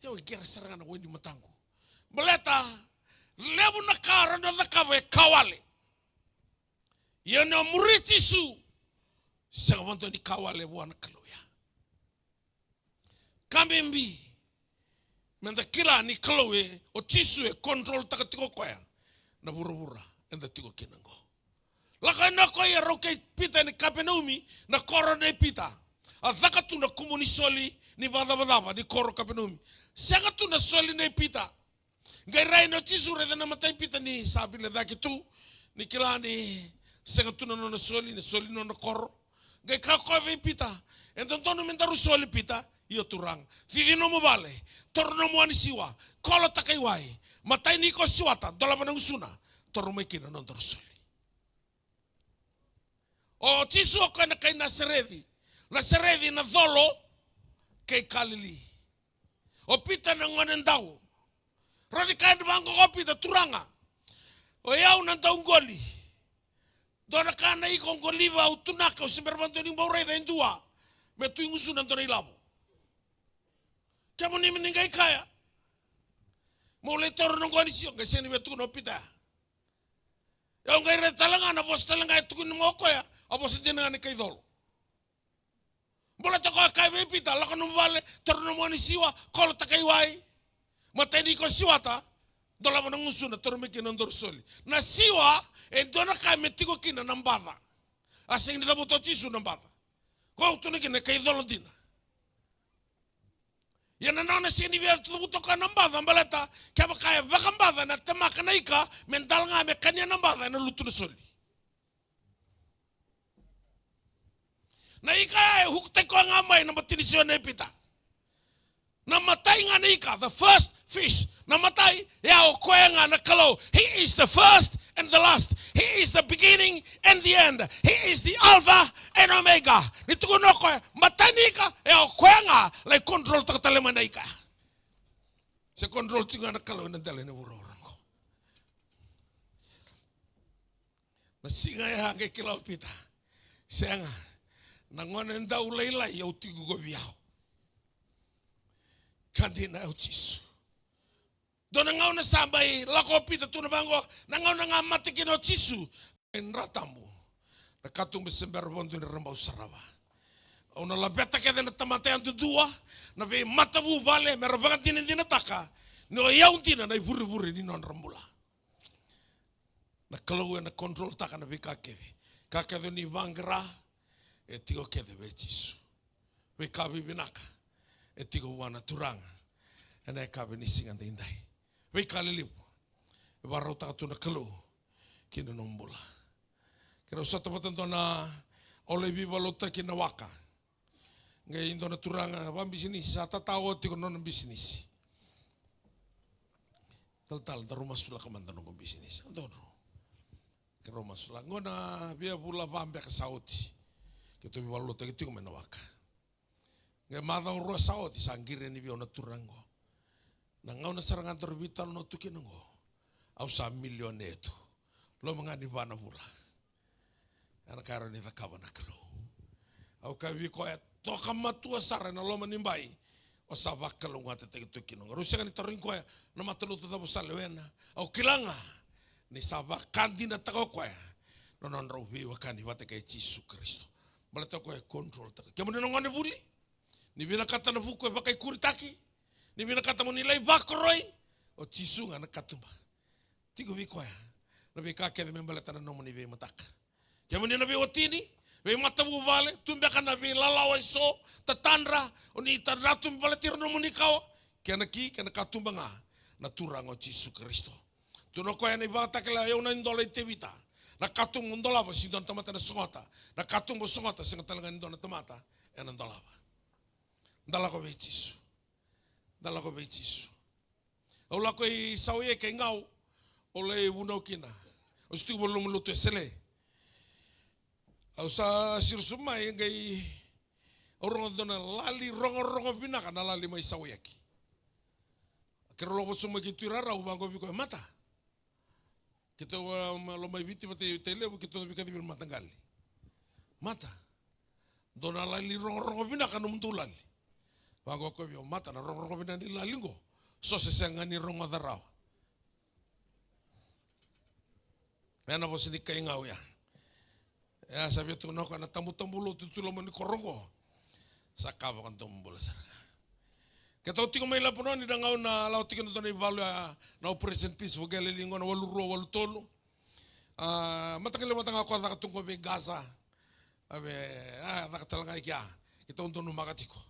Speaker 1: Yo ikera seranga na wendi matango. Baleta lebu na kara na dhakawe kawale. Yo na muritisu. Sanga wanto ni kawale wana kaloya. Kamembi. Menda kila ni kalowe o tisu e control takatiko kwaya. Na bura-bura enda tiko kinango. Laka na kwaya roke pita ni kapenaumi na korone pita. Azakatu na komunisoli ni badabadaba ni koro kapenumi. Sagatu na soli na pita. Ngai rai no tisure na matai pita ni sabi na daki tu ni kila ni sagatu na soli no na koro. Ngai kako be pita. Entontono mentaru soli pita iyo turang. Figino mo vale. Torno mo anisiwa. Kolo takaiwai. Matai ni ko siwata dola manang suna. Toro mai kina non soli. O tisu ko na kay naserevi. Na serevi na dholo kay kalili. O pita na nganendao. Rani kain bango ko pita turanga. O yau na ngoli. Dona kana iko ngoliva utunaka o simberbanto ni mbaurai da indua. Me tu ingusu na dona ilabo. Kamo ni meningai kaya. Mo le toro no ngoni sio ngaseni me tu no pita. Yau ngai re talanga na bos talanga tu no ngokoya. Abos dina ni kay dholo. Bola tako kai be pita la kono vale torno moni siwa kolo takai wai mateni ko siwata dola bona ngusuna torme kino ndor soli na siwa e dona kai metiko kina nambava asing da boto tisu nambava ko tuni kina kai dolo dina Yana naona sini vya tukutoka nambadha mbaleta kaya kaya vakambadha na temaka na ika mental nga mekanya nambadha na lutu soli. Na ika hukuteko nga mai na matinisyo na ipita. Na matai nga na ika, the first fish. Na matai ya okoya nga na kalo. He is the first and the last. He is the beginning and the end. He is the Alpha and Omega. Nitukuno koya matanika ya okoya nga lai control takatale na ika. Se control tinga na kalo na dala na urorang ko. Na singa ya hangay kilaw pita. Siya nga nangonen daw laylay yaw tigo go biyaw. Kandi na yaw Jisu. Doon nangaw na sabay, lako pita to na bango, nangaw na nga matikin o Jisu. En ratambo, nakatong besember bondo ni rambaw saraba. O nalabeta kaya na tamatayan dudua, na vay matabu vale, merabangan din nataka, ni o yaw din na iburi-buri ni non rambula. Nakalawa na control taka na vay kakeve. Kakeve ni vangra, etigo kede vay Jisu. Vay kabi binaka, etigo wana turanga, ena kabi ni singan inday. Wei kalilipo, ibarau taka tu na kalu, kina nombula. Kira usata patento na oleh viva lota kina waka. Ngai indo na turanga, wan bisnis, sata tawo tiko non bisnis. Tal da rumah sula kamanda nong bisnis, adoro. Ke rumah sula, ngona via pula vambe ka sauti. Kito viva lota kito mena waka. Ngai madang roa sauti sanggire ni via na turango. Nangau na sarangan terbitan no tu kinungo. Au sa milion itu. Lo mangani bana mula. Ana karo ni takaba na kalo. Au kavi ko et to kamatua sarana lo manimbai. O sa bakalo ngata te tu kinungo. Rusia kan taring ko na matalo to tabu salwena. Au kilanga ni sabak kandi na tako ko. No non ro vi wakani wate kai Jisu Kristo. Balata ko control ta. Kemudian ngone buli. Ni bina kata na fuko bakai kuritaki. Ni bina kata mo nilay bakroi o Jisu nga nakatumba. Tigo vi koya. Nabi kake de membalata na nomo ni vi mataka. Kaya mo ni nabi otini, vi matabu vale, tumbe ka nabi lalaway so, tatandra, o ni tardatum vale tiro nomo ni kawa. Kaya nakatumba nga, naturang o Jisu Kristo. Tuno koya ni bata kila yaw na indola itevita. Nakatung undolaba si don tamata na sungota. Nakatung mo sungota si ngatalangan indon na tamata, yan ang dolaba. Dala ko vi Jisu. Dala ko bei Jisu. Au la koi sawe ke ngau ole uno kina. O stu bolu mulutu sele. Au sa sirsuma ngai orang dona lali rongo bina kana lali mai sawe ki. Kero lo suma ki tirara u bango biko mata. Kita lo mai viti mate tele kita bika di matangali. Mata. Dona lali rongo bina kana muntulali. Bago ko bio mata na rongo bina di lalingo. So sesangani rongo darao. Mena po sini kay ngau ya. Ya sabi tu no kana tambu-tambulo tutulo mo ni korongo. Sakaba kan tumbul sarga. Kita tiko may lapuno ni dangau na lau tiko no ni valu na operation peace wo galilingo na waluro walutolo. Matakile matanga ko ta katungko be Gaza. Abe ta katalanga ikya. Kita unto no makatiko.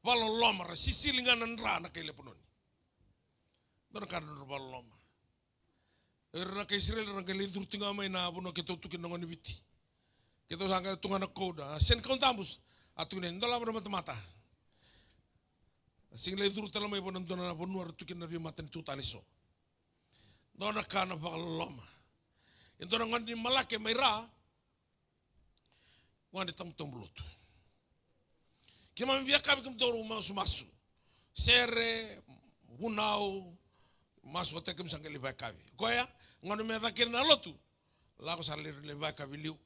Speaker 1: Valo loma ra sisilingan nandra na kay lapuno. Doon ka na rubal loma. Era kay Israel ra kay lidur tinga may na abuno kita tukin ng anibiti. Kita sangka tunga na koda. Sen kauntambus atunin ndola mo mata. Sing lidur tala may bonon doon na bonuar tukin na bimaten tutaliso. Doon ka na bakal loma. Ito na ngani malaki may ra. Ngani tamtumbulut. Kima mbiya kabi kam doru masu. Sere unau masuk tekem sangke libai kabi. Goya ngono me takir na lotu. Lako salir libai kabi liu.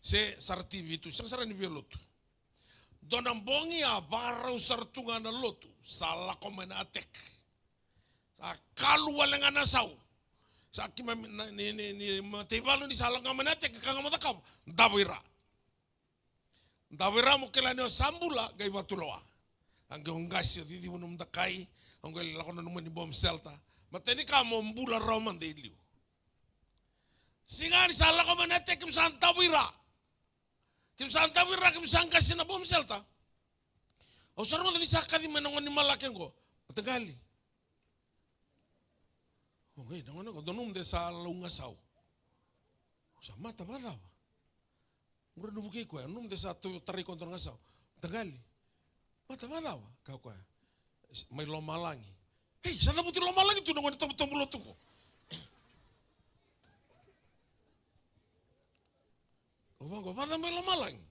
Speaker 1: Se sarti vitu sang sarani bi lotu. Donam bongi a barau sartunga na lotu. Sala komena atek. Sa kalu walenga na sau. Sa kima ni matibalo ni sala komena atek kanga matakam. Dawira. Dawira mo kila ni sambula gay batuloa. Ang gonggasyo di mo nung dakay. Ang galing ako na naman ni Bom Selta. Matani ka mo mbula roman de iliw. Singa ni sala ko manete kim Santa Wira. Kim Santa Wira kim sangka sina Bom Selta. Au sarong ni sakadi menongon ni malaken ko. Tagali. Okay, nangon ko donum de sa lunga sau. Sa mata bala. Mura no buki ko, num de sa tu tari kontor ngasau. Tagali. Mata bala ka ko. May lomalangi. Hey, sana buti lomalangi tu nangon tamu lotu ko. Ko mata may lomalangi.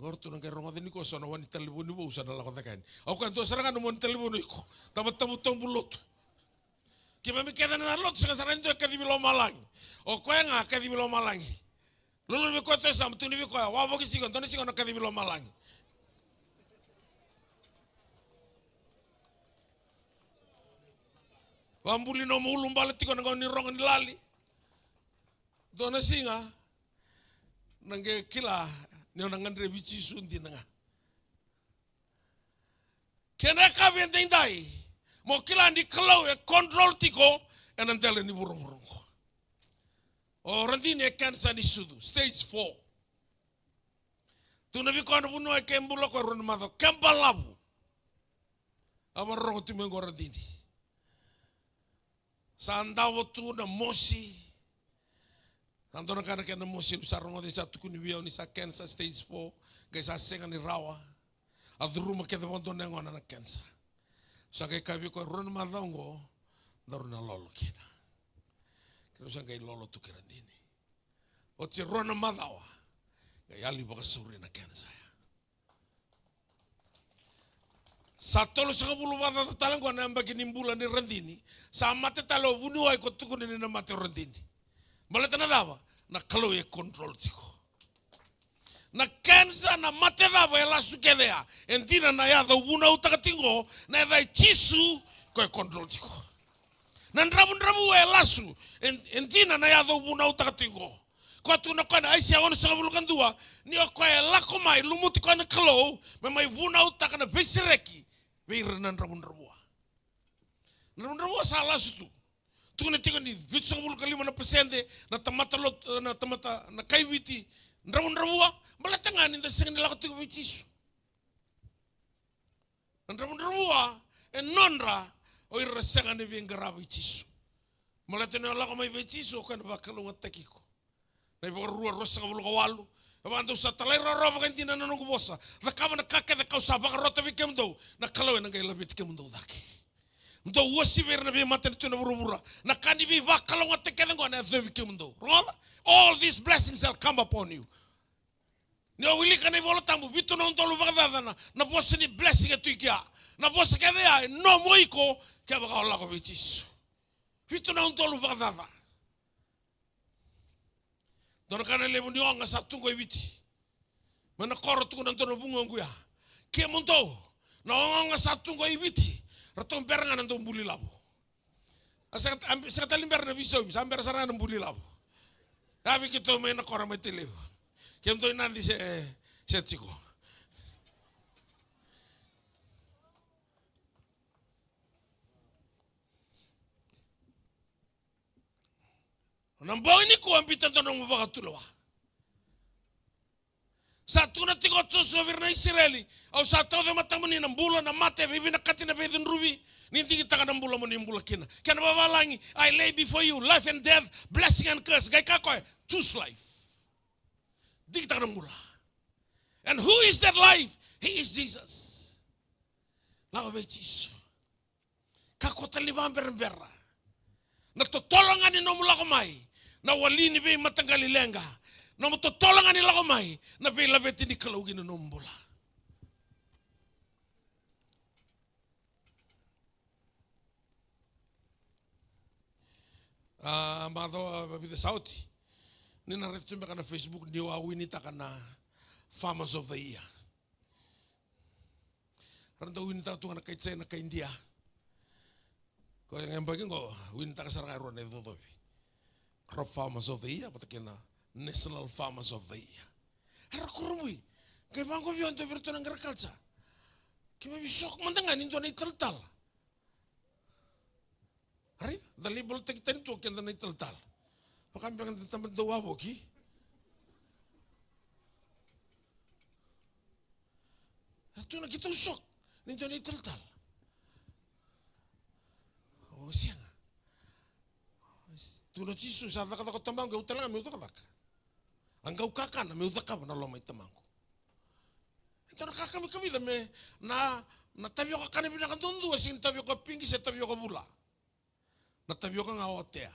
Speaker 1: Gorto nang kay rongo din ko sa nawan telefon ni usa dala ko takan. Ako kan to sarangan mo telefon ko. Tamu bulot. Kima mi keda na lot sa saran to kadi bilo malang. O ko nga kadi bilo malang. Lulu mi ko to sam tu ni ko wa bo ki sigon to ni sigon kadi bilo malang. Wambuli no mulum balet ko ngoni rongo ni lali. Do na singa. Nangge kila ni nangandre bici sundi nanga. Kena ka vendai mo kila di kalau e control tiko enan tele ni burung-burung ko. O randini e cancer ni sudu stage 4. Tu nabi ko anu buno e kembulo ko ron mato kembalabu. Amar ro tu mengo randini. Sandawo tu na mosi. Antona kana kena mosi usarong de satu kuni biau ni sa cancer stage 4, ga sa senga ni rawa. Adruma ke de mondo nengo na cancer. Sa kay kabi ko ron madongo daruna lolo kina. Kero sa kay lolo tu kerandini. O ti ron madawa. Ga yali baka suri na cancer. Sa tolo sa kabulu bata talang ko na ambagi nimbula ni randini. Sa mate talo bunuay ko tukunin na mate randini. Malata na dawa na kalau ye control tiko. Na cancer na mate dawa ela sukedea. Entina na ya da una utakatingo na da chisu ko control tiko. Na ndrabu ela su entina na ya da una utakatingo. Ko tu na kana ai sia ona sa bulukan dua ni ko ela ko mai lumuti ko na kalau me mai una utakana besireki. Beir na ndrabu. Ndrabu salah su. Tunggu nanti ni, bitu sebulu kali mana pesende, na tamata na kaiwiti, ndrabu malatanga ni ndaseng nila katiku bichisu. Ndrabu nonra, o irasenga ni bengara bichisu. Malatanga la kama bichisu kan bakalu ngatakiko. Na ibu rosa kabulu kawalu. Abandu sa talay roba kan tina nanu kubosa. La kama na kake da kausa baka rota bikem do, na kalau na ngai labit kem do daki. Ndo wasi ver na be maten tu na burubura. Na kani bi vakalo ngate kele ngona zevi kimundo. All these blessings shall come upon you. Ni wili kana bolo tambu bitu na ntolu bagada na bosi ni blessing etu ikia. Na bosi kede ya no moiko ke baka ola ko bitis. Bitu na ntolu bagada. Don kana le bundi onga satu ko ibiti. Mana koro tu na ntolu bungo nguya. Ke munto na onga satu ko ibiti. Ratong berangan nantong buli labo. Sa talim berna biso, samber sarana buli labo. Tapi kita main nak orang mati lew. Kita nanti se tiko. Nambaw ini ko ambitan to nang mabakatulawa. Satu na tiko tsoso virna Israeli. Au satu de matamuni na mbula na mate bibi na katina bedin rubi. Ninti kita ka mbula mo ni mbula kina. Kana babalangi, I lay before you life and death, blessing and curse. Gay kakoy, choose life. Di kita ka mbula. And who is that life? He is Jesus. Lawa be Jesus. Kako taliban berberra. Na totolongan ni no mula kumai. Na walini be matanggali lenga. Na matutulungan nila kumay, na bilabit ni kalugin na numbula. Mga babida sauti, ninarito ka na Facebook, niwawinita ka na Farmers of the Year. Karena winita ito nga nakaitsay na ka-India. Kaya ngayon bagay ko, winita ka sa rangaron na ito. Crop Farmers of the Year, patakin na National Farmers of the Year. Harap kurumui. Kaya bangko biyon to berto ng agriculture. Kaya bisok mandangan into na italtal. Hari, dalibol takitan ito kaya na italtal. Baka biyan na tamad daw wabo ki. Atu na kita usok. Ninto na italtal. O siya nga. Tuna Jesus, sa kata ko tamang, gawin talaga, may utak. Ang gaw kakan, may utak ka, nalomay tamang ko. Ito nakakami-kami na tabyo ka kanami na kantundu, asin tabyo ka pingi, sa tabyo ka bula. Na tabyo ka nga otea.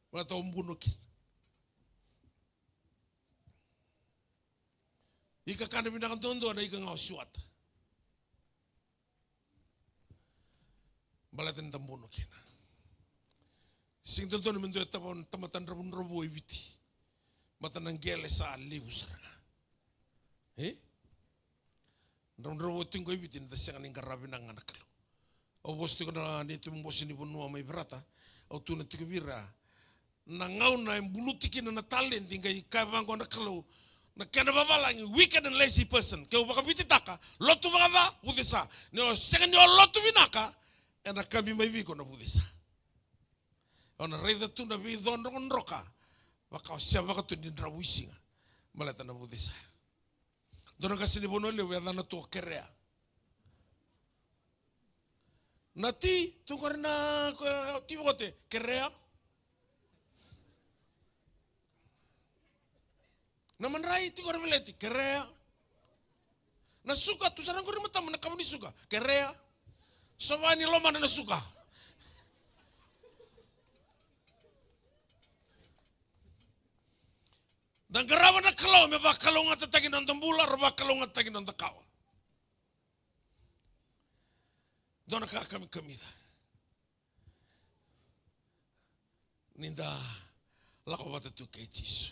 Speaker 1: Wala taong bunukin. Ika kanami na kantundu, na ika nga osuat. Balatin tambunukin. Sing tuntu na mendo tamatan rabun-rabu ibiti. Matanang gele sa libu saranga. Rabun-rabu tingko ibiti na siya kaning karabi ng anak lo. O bosti ko na nito mong bosi ni punua may berata. O tunat ko bira. Nangaw na yung bulutikin na talent tingkay kabang ko anak lo. Nagkana babalang wicked and lazy person. Kaya baka bititaka. Lotu baka da, budisa. Nyo siya nyo lotu binaka. E nakami may wiko na budisa. Ona reda tu na vi don roka. Baka siya baka tu ni drawisi nga. Malata na budisa. Doon kasi ni bono le wala na to kerea. Nati tungkol na tibo kote kerea. Naman rai tungkol veleti kerea. Nasuka tu sarang ko rin matamu na kamu ni suka kerea. Sawani loma na nasuka. Dan garawa na kalau me bakalo nga tatagin ng tambula, bakalo nga tatagin ng takawa. Doon nakakami-kami da. Ninda lako batatu kay Jisu.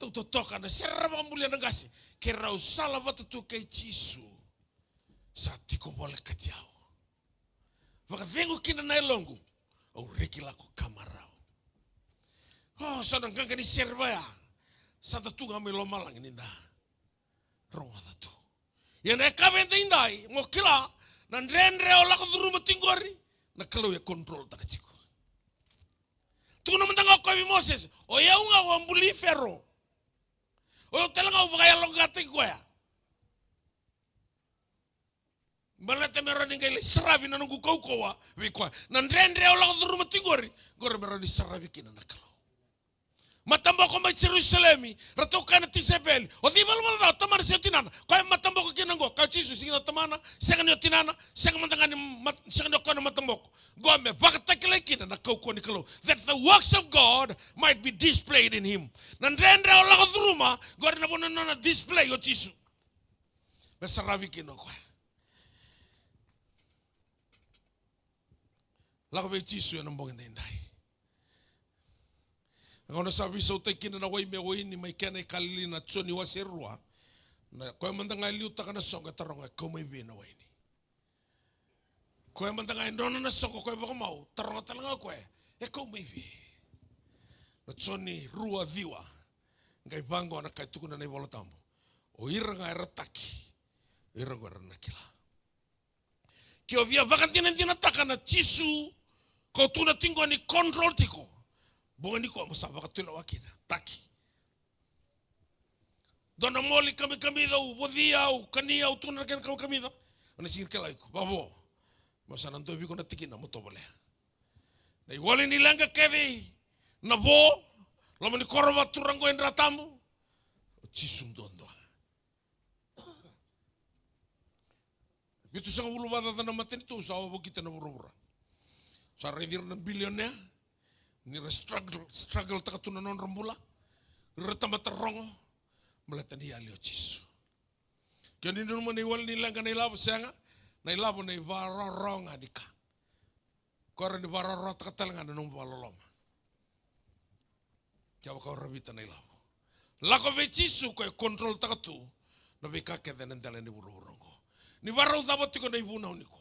Speaker 1: Doon totoka na sarap ang muli ng gasi. Kira usala batatu kay Jisu. Sa tiko boleh katiao. Maka vengo kina na ilongu. Au reki lako kamarao. Oh, sanang kang kani serbaya. Santa tu ngami loma lang ninda. Ronga tu. Yang nak kami tindai, mo kila nan rendre ola ko rumah tinggori, nak kalau ya kontrol tak ciko. Tu na mendang ko Moses, o ya unga wambuli ferro. O telanga ubaya logate ko ya. Balate meron ngai serabi nan ngu kau kowa, wi ko. Nan rendre ola ko rumah tinggori, gore meron di serabi kina nak kalau. Matambo ko may Jerusalemi, rato ka na tisebel. O di balo malo tamar siya tinana. Kaya matambo ko kinanggo, kaya Jesus sige na tamana, siya kanyo tinana, siya kamandangani, siya kanyo ko na matambo ko. Gome, bakit takilay kina na kauko ni kalo. That the works of God might be displayed in him. Nandrendre o lakot ruma, gore na po na display o Jesus. Masarabi kino ko. Lako ba Jesus yan ang bongin na hinday. Ako nasabi sa utay kinanaway me way ni may kanay kalili na tsoni wa serua na koy mandangay liuta ka na song katarong ay kumay binaway ni. Koy mandangay doon na song koy baka mau tarong talaga koy kumay bi. Na tsoni rua diwa ngay bango na kay tukuna na ibolo tambo. O ira nga rataki ira nga ranakila. Kyo via bakantinan tinataka na chisu ko tuna tingo ni control tiko. Bukan di ko masaba ka tula wakina taki. Dona moli kami daw wadiaw kaniaw tunan kan kami daw. Ano singir kalay ko babo. Masanan to ko natikin na mo to bole. Na iwali nilanga kedi na bo laman ni korba turang ko endra tamu. Chisum dondo. Gitu sa ulo bata na matin to sa abo kita na burura. Sa redir ng bilyonya. Ni struggle takatunan non rambula. Retama terongo. Melatan dia leo Jisu. Kani nun mo niwal nila ka nailabo siya nga. Nailabo na ibararong adika. Kora ni bararong takatalanga na nung baloloma. Kaya waka orabita nailabo. Lako be Jisu ko kontrol takatu. Nabi kakete nandala ni buru-burungo. Ni barraw dapat ko na ibunaw ni ko.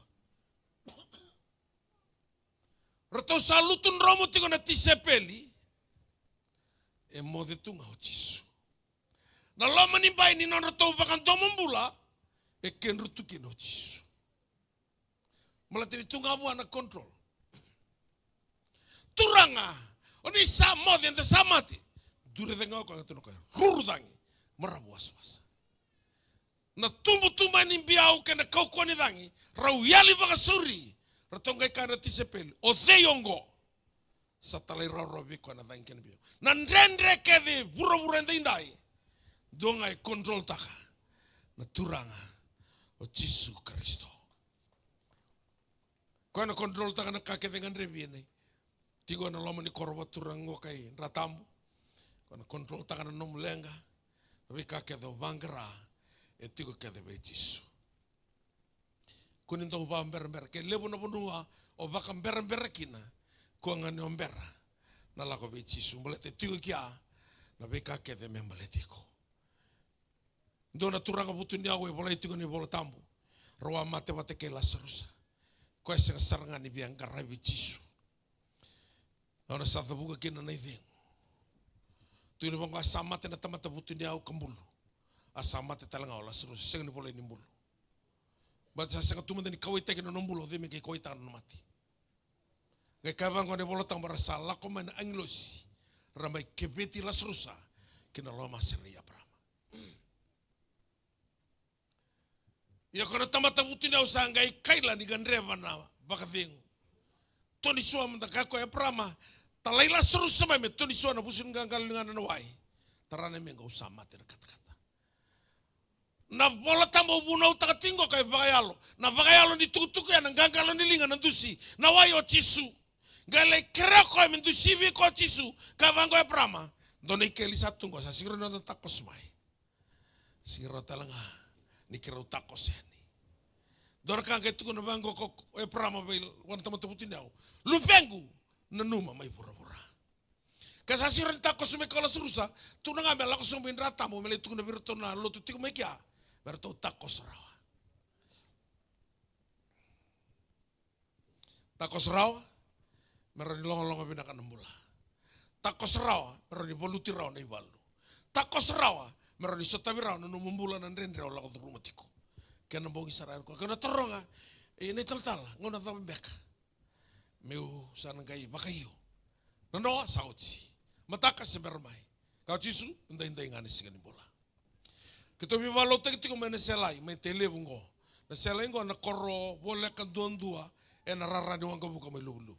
Speaker 1: Rato salutun romo tiko na tisepeli. E mode tunga o Jisu. Na lama ni bai ni non rato bakan domon bula. E ken rutukin o Jisu. Malatini tunga abu anak kontrol. Turanga. Oni sa mode ente sa mati. Dure denga ko ngatuno ko. Rurudangi. Marabu was-was. Na tumbu-tumba ni biau kena kau koni dangi. Rau yali baka suri. Ratongai kana tisepeli. O zeyongo. Satalai rau robi kona dangi kena biau. Nandendre kede bura-bura ndai. Dongai kontrol taka. Na turanga. O Jesu Kristo. Kona kontrol taka na kake dengan rebiene. Tigo na loma ni korwa turango kai ratambu. Kona kontrol taka na nomulenga. Tapi kake do bangara. E tigo kede be Jesu. Kunin to ba ber ke lebo na bunua o baka ber kina. Ko ngani ombera. Na lako be Jesu. Mbole te tigo kia. Na be kake de membale tiko. Dona turanga putu ni awe bola tigo ni bola tambu. Roa mate ke Lazarus. Ko ese saranga ni biang garai be Jesu. Ona sa buka kina na ideng. Tu ni bangga sama te na tamata putu ni au kambulu. Asama te talanga ola seru seng ni bola ni mbulu. Bata seng tu mendeni kawai teke no mbulu de me ke kawai tangan mati. Ngai kabang ko ne bola tang barasa la ko men anglosi. Ramai kebeti la serusa kina loma seria brama. Ya kono tamata putu ni au sangai kaila ni gandreva na bakavengu. Toni suam ta kako ya brama. Talai la serusa me toni suam na busin gangal dengan na wai. Tarane me ngau sama te kata-kata. Na bola tambo bunau takatingo kay bagayalo. Na bagayalo ni tukutuku ya nanggangalo ni linga nandusi. Na wayo Jesu. Gale kira ko mendusi bi ko Jesu. Kavango ya brama. Doni keli satu ko sa siguro na takos mai. Siguro talanga ni kira takos yani. Dor kan ke tuku na bango ko e brama bil wan tamata putinao. Lupengu na numa mai pura-pura. Kasa siguro takos me kola surusa. Tu na ngamel ako sumbin rata mo mele tuku na virto na lotu tiku me kia. Berto takos rawa. Takos rawa, meroni longo-longo binakan nembula. Takos rawa, meroni boluti rawa na ibalu. Takos rawa, meroni sotabi rawa na numbulan na rendre rawa lakot rumah tiku. Kena bongi sarar ko. Kena teronga, ini tal-tal, ngona tabi beka. Meu sana gai bakayo. Nanoa sauci. Mataka sebermai. Kau Jesu, indai-indai ngani sigani bola. Kita bi malo te tiko mena selai me tele bungo. Na selai ngo na koro bole ka dondua e na rara ni wanga buka me lubu.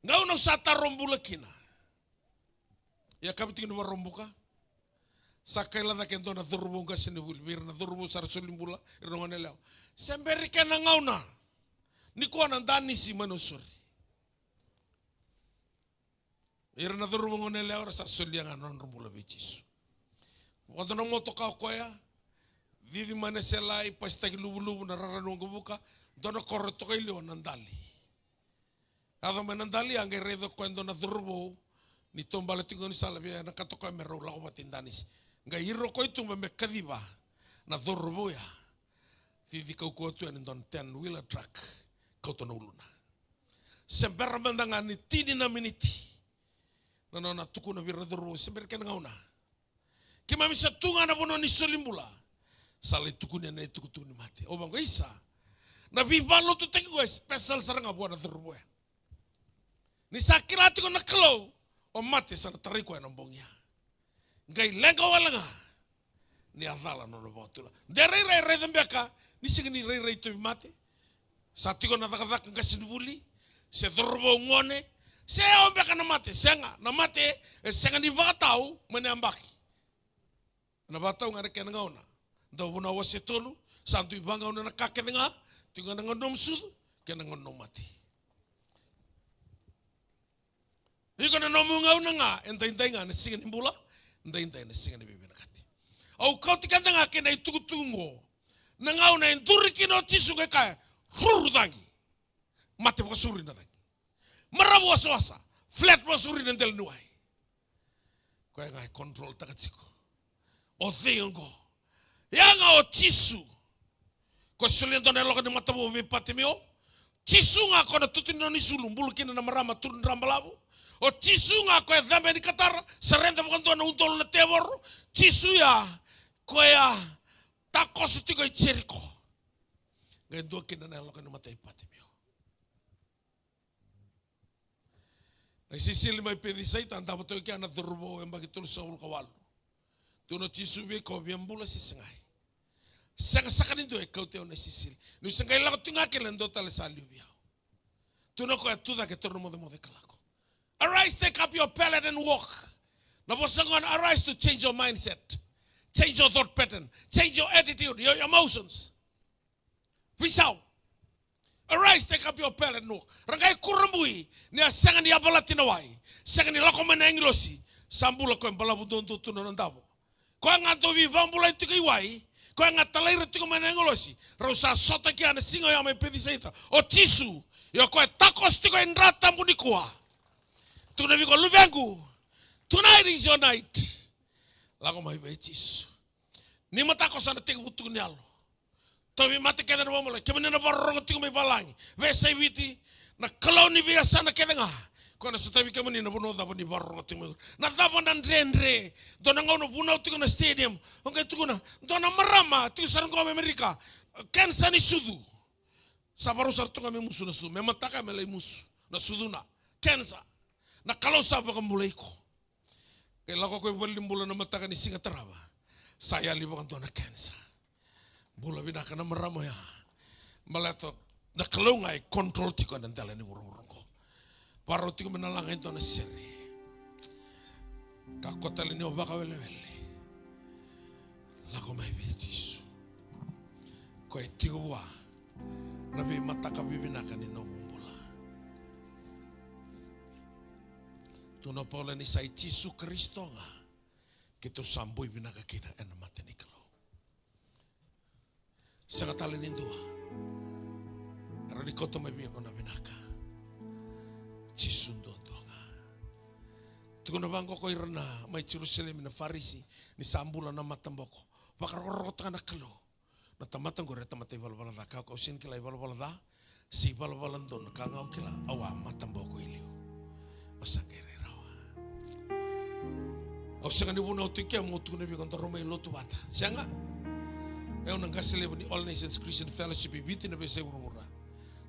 Speaker 1: Ngau no sata rombula kina. Ya kabi tiko no rombuka. Sakai la da kendo na durubunga sini bulbir na durubu sar sulimbula irongone leo. Semberi kena ngau na. Ni ko na dani si manusuri. Irna durubunga leo sa sulianga non rombula bichisu. Waktu na moto kau koya, vivi mana selai pasti lagi lubu-lubu na rara nunggu buka, dona korot kai leo nandali. Ada menandali angge redo koen dona durbo, ni tombale tingo ni sala biya na kato koe mero lako batindanis. Nga hiro koe tu me kadiba na durbo ya. Vivi kau koe tu en don 10-wheeler truck kau to nuluna. Sembera mendangan ni tini na miniti. Na tuku na vira durbo sember ken ngauna. Kima misa tunga na bono ni solimbula. Sala tukunya na tuku ni mati. O bangko isa. Na vivalo tu teki gue special sarang abu na terbuat. Ni sakira tiko na kelo. O mati sana tariko na bongya. Gai lenga walanga. Ni azala no botula. De rei dembeka. Ni sigini rei tu mati. Sa tiko na takak ngasinbuli. Se dorbo ngone. Se ombeka na mati. Senga na mati. Senga ni vatau meneambaki. Na batau ngare kena ngauna. Da buna wase tolu, santu ibanga una na kake nga, tinga na ngonom sudu, kena ngonom mati. Iko na nomu ngauna nga, enta nga na singa ni mbula, enta na singa ni bibi na kati. Au kau tikanda nga kena itukutungo, na ngauna enduri kino Jesu ke kaya, huru dangi, mati baka suri na dangi. Marabu waswasa, flat baka suri na ndel nuai. Kaya nga control takatiko. O theingo. Yanga o Jesu. Ko sulian tona loka ni matabu mi patimio. Jesu nga ko na tutino ni sulum bulu kina na marama turun rambalabu. O Jesu nga ko dhambe ni katar serenda mo kanto na untol na tebor. Jesu ya ko ya takos tiko Jericho. Ngendo kina na loka ni matai patimio. Na sisili mai pedi sai tanda bato kia na durbo yang bagi tulus saul kawalu. Tuno tisu be ko biambula si sengai. Saka nindo e kau teo na sisil. Nu sengai lako tunga ke lendo tale saliu biao. Tuno ko atuda ke torno mode kalako. Arise, take up your pallet and walk. Na bosangon, arise to change your mindset. Change your thought pattern. Change your attitude, your emotions. Peace out. Arise, take up your pallet and walk. Rangai kurambui. Ni asangan ni abala tinawai. Sangan ni lako mena englosi. Sambula ko embalabu donto tuno nandabo. Ko ngato vi vambula itu iwai. Ko ngatalaira tiko mena englosi. Rausa sota ki ana singo ya me pediseita. O tisu. Yo ko takos tiko endrata munikua. Tuna viko luvengu. Tonight is your night. Lago mai betis. Ni matako sana tiko butu ni alo. Tobi mate keda no mole. Kemene na barro tiko mai balangi. Ve sai viti na kalau ni via sana keda nga. Kona sutabi kemene na bono da boni barro tiko. Na da bona ndrendre. Dona ngono buno tiko na stadium. Onge tiko na dona marama tiko sarango Amerika. Kensa ni sudu. Sabaru sarto kami musu na sudu. Memataka melai musu na sudu na. Kensa. Na kalau saba mulai ko. Kaya lako ko iwalim bula na mata ka ni singa taraba. Saya libakan to na kansa. Bula binaka na maramo ya. Malato na kalau ngai control tiko na dala ni urung ko. Paro tiko menalangin to na seri. Kakotali ni obaka wele. Lako mai betis. Ko tiko wa. Nabi mata ka bibinaka ni no. Tuna pola ni sai Yesu Kristo nga kito sambui binaka kina ena mate ni kalo. Sakatala nindua. Arani koto mai biya kona binaka. Yesu ndondo nga. Tukuna bangko ko irna mai Jerusalem na Farisi ni sambula na matamboko. Pakarorota na kalo. Na tamatang gore tamatay balbala da ka ko sin kila balbala da. Si balbala ndon kangau kila awa matamboko iliu. Osakere. O sanga ni wuna o tiki mo tune bi konta Roma lotu bata. Sanga e ona ngasele ni All Nations Christian Fellowship biti na bese urura.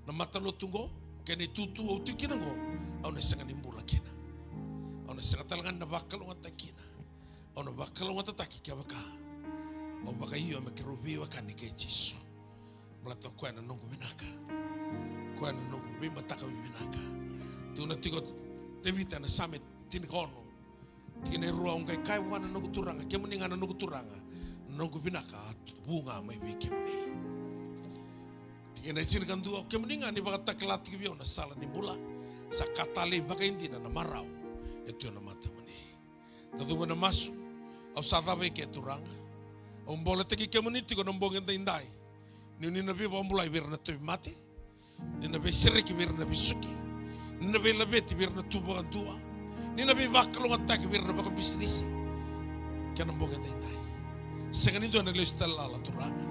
Speaker 1: Na mata lotungo kene tutu o tiki nango. Ona sanga ni mbula kina. Ona sanga talangan na bakal ngata kina. Ona bakal ngata taki kia baka. O baka iyo me kerubi wakani ke Yesu. Blato kwa na nongo binaka. Kwa na nongo bimba taka binaka. Tuna tigo tevita na summit tinikono. Kine ruang kai wana no kuturanga kemuni ngana no kuturanga no kubinaka bunga mai we kemuni kine chin kan du kemuni ngani baka taklat ki biona sala ni bula sakatale baka indina na marau etu na mata muni tadu na masu au sadave ke turanga o mbola te ki kemuni tiko no mbonga indai ni na bi bombula birna to mate ni na be sirki birna bisuki ni na be labeti birna tuba dua ni nabi bakal ngata ke birna baka bisnis kana mbonga dai segani do na lestal la turanga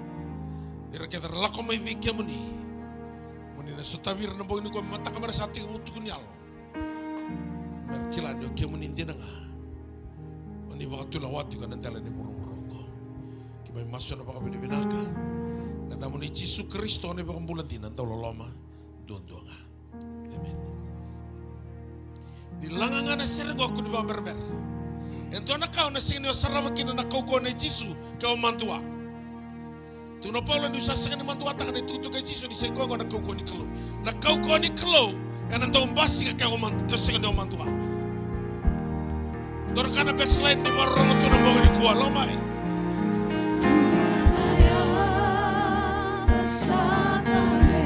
Speaker 1: ira ke la ko mai vike muni na sotabir na mbonga ko mata kamera sati utu kunyalo merkila do ke muni dinanga oni baka tulawati kana dala ni burung-burungko ki mai masuna baka binaka na tamuni Yesu Kristo ne baka bulan dinan tololoma dondonga. Amen. Di langangan na sirgo ko ni ba berber. Ento na kau na sini osarama kina na kau ko na Yesu kau mantua. Tuno Paulo ni usasa ni mantua ta kana tutu ka Yesu ni seko na kau ko ni klo. Na kau ko ni klo kana ndo mbasi ka kau mantua seko ni mantua. Dor kana backslide ni marro tu na bawa ni kuwa lo mai.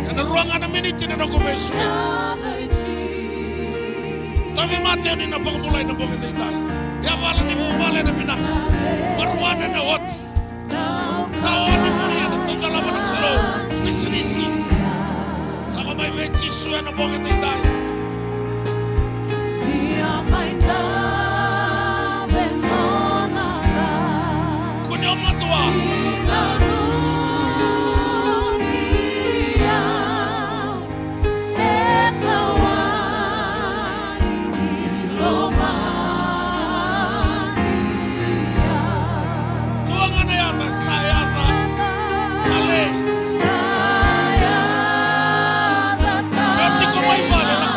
Speaker 1: Kana ruangan na minute na ko mesuet. Tapi mate ni na pagmulay na bogin dai. Ya wala ni mumale na binaka. Marwana na wat. Taon ni muli na tungala na klo. Bisnisi. Ako may bechi suya na bogin dai. Kunyo matwa. Kati ko may bala na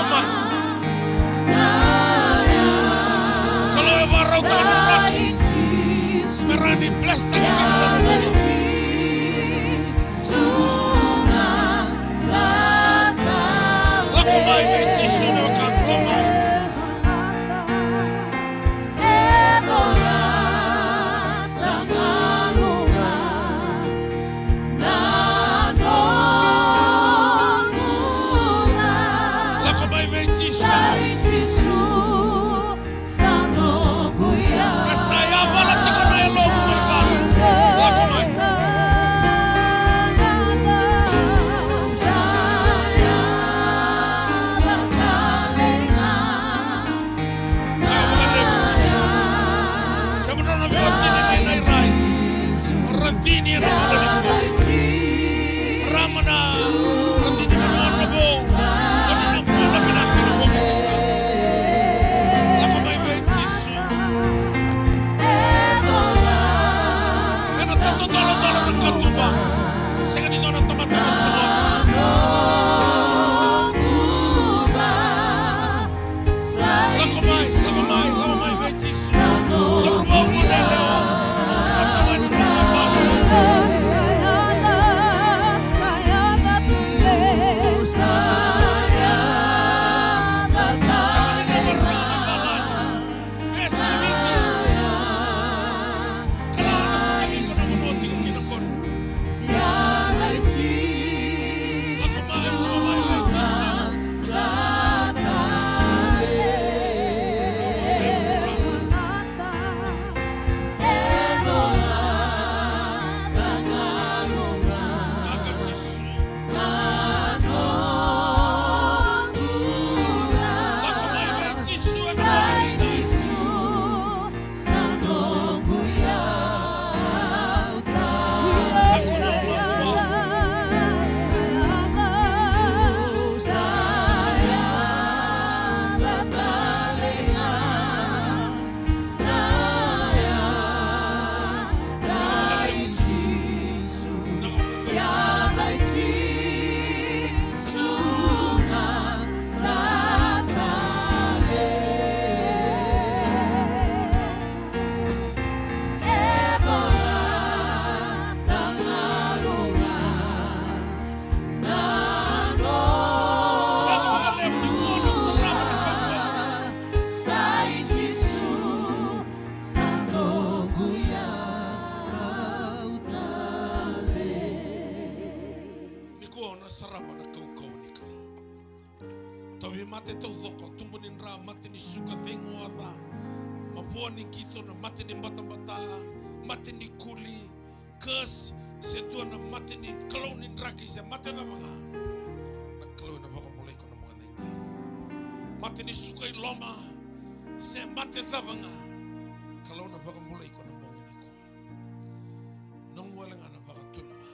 Speaker 1: ni bless na kita. Lako mai me Jisu na wakamloma. Lako mai me Jisu. Kasaya wala tiko na elom mai bali. Lako mai. Rantini ramana ramana rantini ramana bo ramana bola pinakina bo la kamay be Jisu kana tato dolo na katuba sega ni dona tamata na suwa la kamay be Jisu la rubo mo na lewa katamay na sarama na kau ni kali. Tawi mate tau doko tumbunin ra mate ni suka vengo ada. Mapua ni kito na mate ni mata-mata, mate ni kuli, kes setua na mate ni kalau ni raki se mate na mga. Na kalau na baka mulai ko na mga nainay. Mate ni suka iloma se mate na mga. Kalau na baka mulai ko na mga ini ko. Nang wala nga na baka tulawa.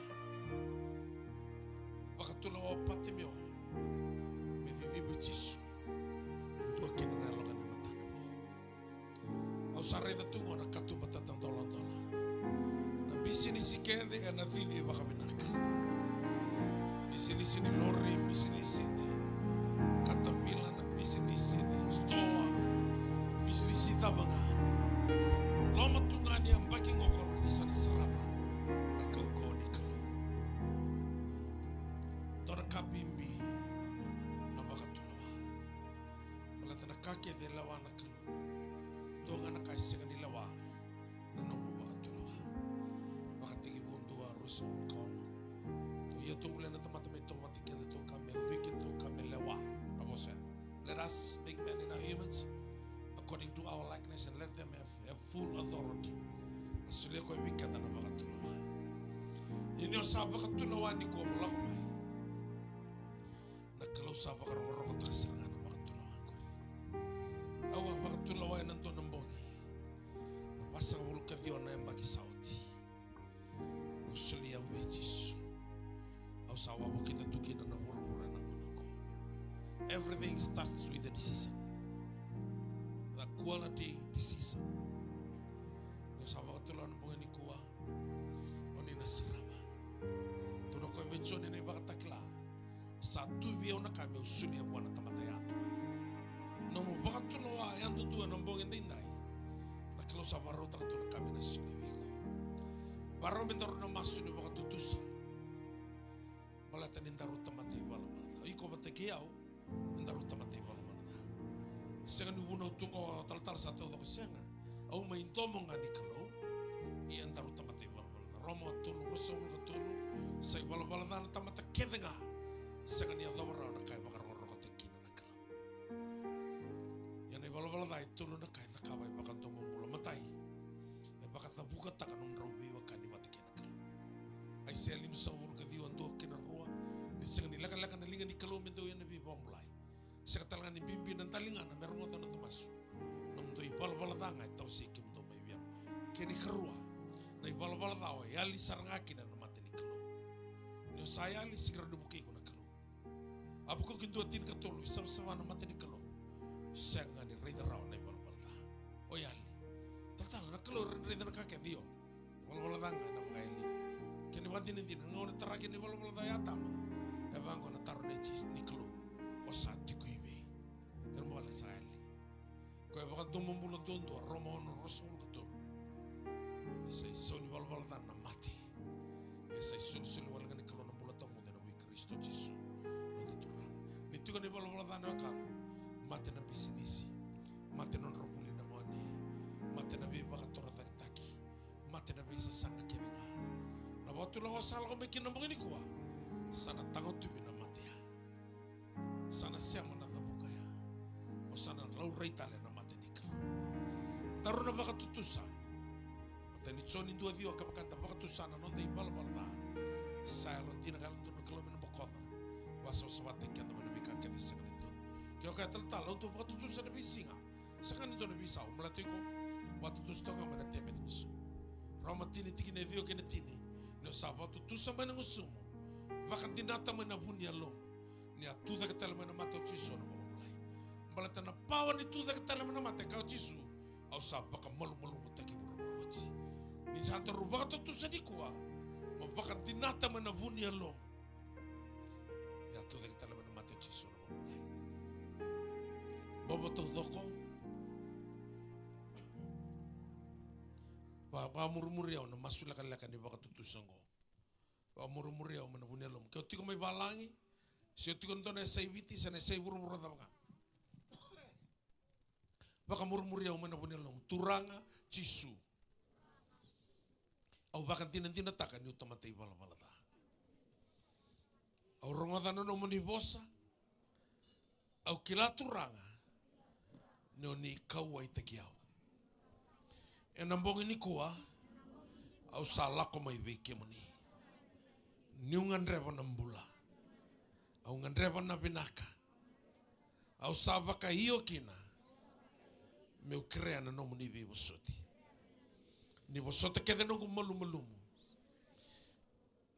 Speaker 1: Baka tulawa pati mo. Me vivivo Jisu. Dua kinanalogan na matana mo. Au saray na tungo na katubata ng dolan-dolan. Na bisinisi kede na vivi baka minak. Bisinisi ni lori, bisinisi ni katapila na bisinisi ni stoa. Bisinisi ta mga. Loma tungani ang baking okor ni sana sarapa. Nakauko ni kalo. Dora kapimbi na makatulawa. Malata na kake de lawa na kalo. Doon nga nakaisa ka nilawa na nung makatulawa. Makatigi bundua ruso kono. Tuya tumula na tamatamay tomatikil ito kami. Udikit ito kami lawa. Abose. Let us make men in our image according to our likeness and let them have full authority. Asulia ko ibikat na makatulawa. Yun yung saba katulawa ni ko mula kumay. Nagkalaw saba karong-karong katrasira na makatulawa ko. Awa makatulawa yan nandun ng bongi. Mapasa ulo ka diyon na yung bagi sauti. Usulia we Jisu. Aw sawa mo kita tukin na nahura-hura ng unang ko. Everything starts with the decision. The quality decision. Yung sawa katulawa ng bongi ni kuwa. O ni nasirama. Tuno ko imetsyon ni baka takla. Satu biyaw na kami usulia buwan na tamatayan doon. Nung baka tulawa yan tutuan ng bongi tinday. Nakilo sa barota ka doon kami na suliwi ko. Baro mentaro na masu ni baka tutusa. Malata ni daru tamatay wala wala. Iko batake au daru tamatay wala wala. Senga ni wuna tungo tal sa to ko senga. Au mai tomo ngani kalo. Ian daru tamatay wala wala. Romo tulu rosa wala tulu. Sai wala wala na tamata kedenga. Senga ni adawara na kai baka ro te kina na kalo. Yan ai wala wala dai tulu na kai na kawai baka tomo mula matai. E baka tabuka takanong rawi wa kani matike na kalo. Ai selim sa wala kadiwan do kina rua. Senga ni laka-laka na linga ni kalo mendo yan na biba mulai. Saka talaga ni bimbi ng talinga na meron nga na tumaso. Nung do'y balbalada nga itaw sikim do may biyaw. Kini karua na ibalbalada o yali sarangaki na namatay ni kalo. Niyo sayali sigurado bukay ko na kalo. Apo ko kinduatin katuloy sama-sama namatay ni kalo. Siya nga ni rey na raw na ibalbalada. O yali. Taltala na kalo rey na nakakadiyo. Balbalada nga na mga ili. Kini bantin hindi na nga taragin ni balbalada yatama. Evango na taro ni kalo. O sa tiko ibe. Kan mo ala sa ali. Ko eba kan tumumulong doon doon. Roma ono rosong katol. Isay suni walwalatan na mati. Isay suni walgan ni kalo na bulatang mo na wi Kristo Jesu. Naniturang. Nito ka ni walwalatan na kan. Mati na bisinisi. Mati na robuli na mo ni. Mati na biba katora taki. Mati na bisa sanga kininga. Na waktu lang asal ko may kinamangin ko. Sana tango tuwi na mati ya. Sana siya manatabuka ya. O sana lauray tali na mati ni kalo. Taro na baka tutusan. Mata ni Choni dua diwa kapakanta baka tusan na nonda ibalabal na. Saya lo di nagalang doon na kalo minabukota. Wasaw-sawate kaya naman nabika kaya sa kanin doon. Kaya kaya taltala untuk baka tutusan na bisinga. Sa kanin doon na bisa. Umulatoy ko. Matutusto nga manateme ng gusto. Rama tini-tiki na diyo kinatini. No sabato tutusan man ng gusto mo. Baka dinata man na bunya lo. Ni atuda ka tala man na mata o Chisu na mga mulay. Balata na pawan ni tuda ka tala man na mata ka o Chisu. Au sa baka malu-malu mo tagi buro-burochi. Ni santa ruba ka tutusan di kuwa. Baka dinata man na bunya lo. Ni atuda ka tala man na mata o Chisu na mga mulay. Bobo to doko. Pamurumuriaw na masulakan-lakan ni baka tutusan ko. Pamurumuriaw man na bunya lo. Kaya tiko may balangi. Siya tikon to na sa ibiti sa na sa iburo-buro ta mga. Baka murmuriaw man na bunya lo. Turanga Chisu. Au baka tinan-tinatakan yung tamatay bala-balata. Au rongatan na naman ni bosa. Au kilaturanga. No ni kaway tagiyaw. E nambong ini kuwa. Au salako may wiki mo ni. Niungan reba ng bula. Au ngan reba na binaka. Au sabaka hiyo kina. Meu krea na nomu ni bosoti. Ni bosoti kede nungu malu-malumu.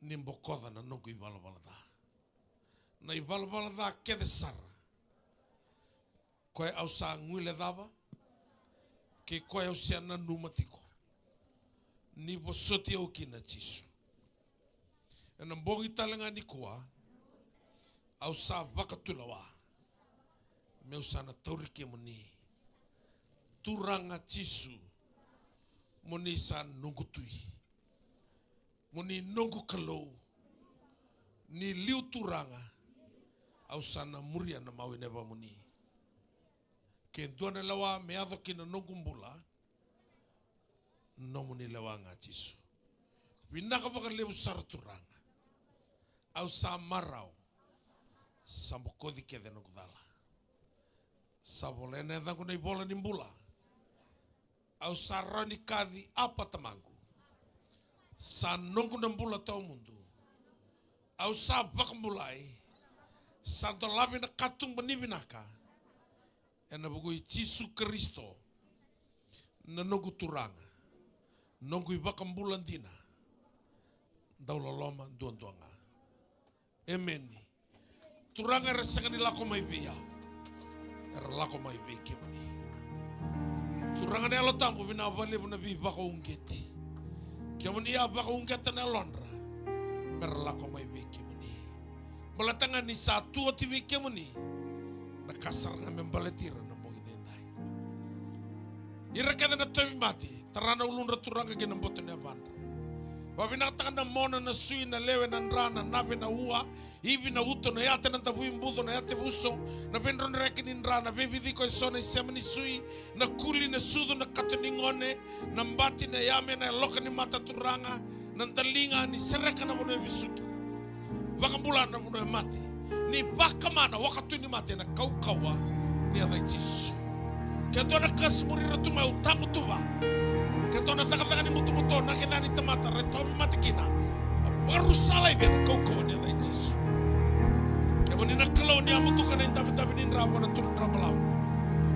Speaker 1: Ni mbokoda na nungu ibala-balada. Na ibala-balada kede sara. Koe au sa nguile daba. Ke koe au sia na numatiko. Ni bosoti au kina Chisu. E nambongi talanga ni kuwa. Au sa bakatulawa. Meu sana taurike muni. Turanga Chisu. Muni sa nungutui. Muni nungu kalau. Ni liu turanga. Au sana muria na mawe neba muni. Ke duane lawa meado kina nungumbula. No muni lawa nga Chisu. Winaka baka leu sar turanga. Au sa marau. Sambo kodi kede nungudala. Sabolene dangu na ibola ni mbula. Au sarani kadi apa tamangu. Sa nungu na mbula tau mundu. Au sa baka mulai. Sa dolabi na katung benibinaka. E na bugui Chisu Kristo. Na nungu turanga. Nungu ibaka mbulan dina. Daula loma duan-duanga. Amen. Turanga resakani lako may biya. Lako may biki mani. Turanga ni alo tampo binabali mo na biba ko ungeti. Kaya mo niya baka ungeta na lonra. Pero lako may biki mani. Malatangan ni satu o tibiki mani. Nakasar nga membaletira na mo ginenday. Ira kada na tabi mati. Tarana ulun ra turanga ginamboto ni abandra. Wabinaka na mona na sui na lewe na rana nabe na ua ivi na uto na yate na tabu imbudo na yate uso na benro na rekening rana baby diko isona isemani sui na kuli na sudo na katoningone na mbati na yame na loka ni mata turanga na talinga ni sereka na mono bisuki wakambula na mono mati ni baka mana wakatu ni mate na kaukawa ni ada Yesu kedona kasmuri ratuma utamu tuwa kedona taka ni mutu na kedani tamata retobi matikina baru salai ben kaukawa ni ada Yesu kemoni na kalau ni amutuka na tabi ni rawa na turun rabalau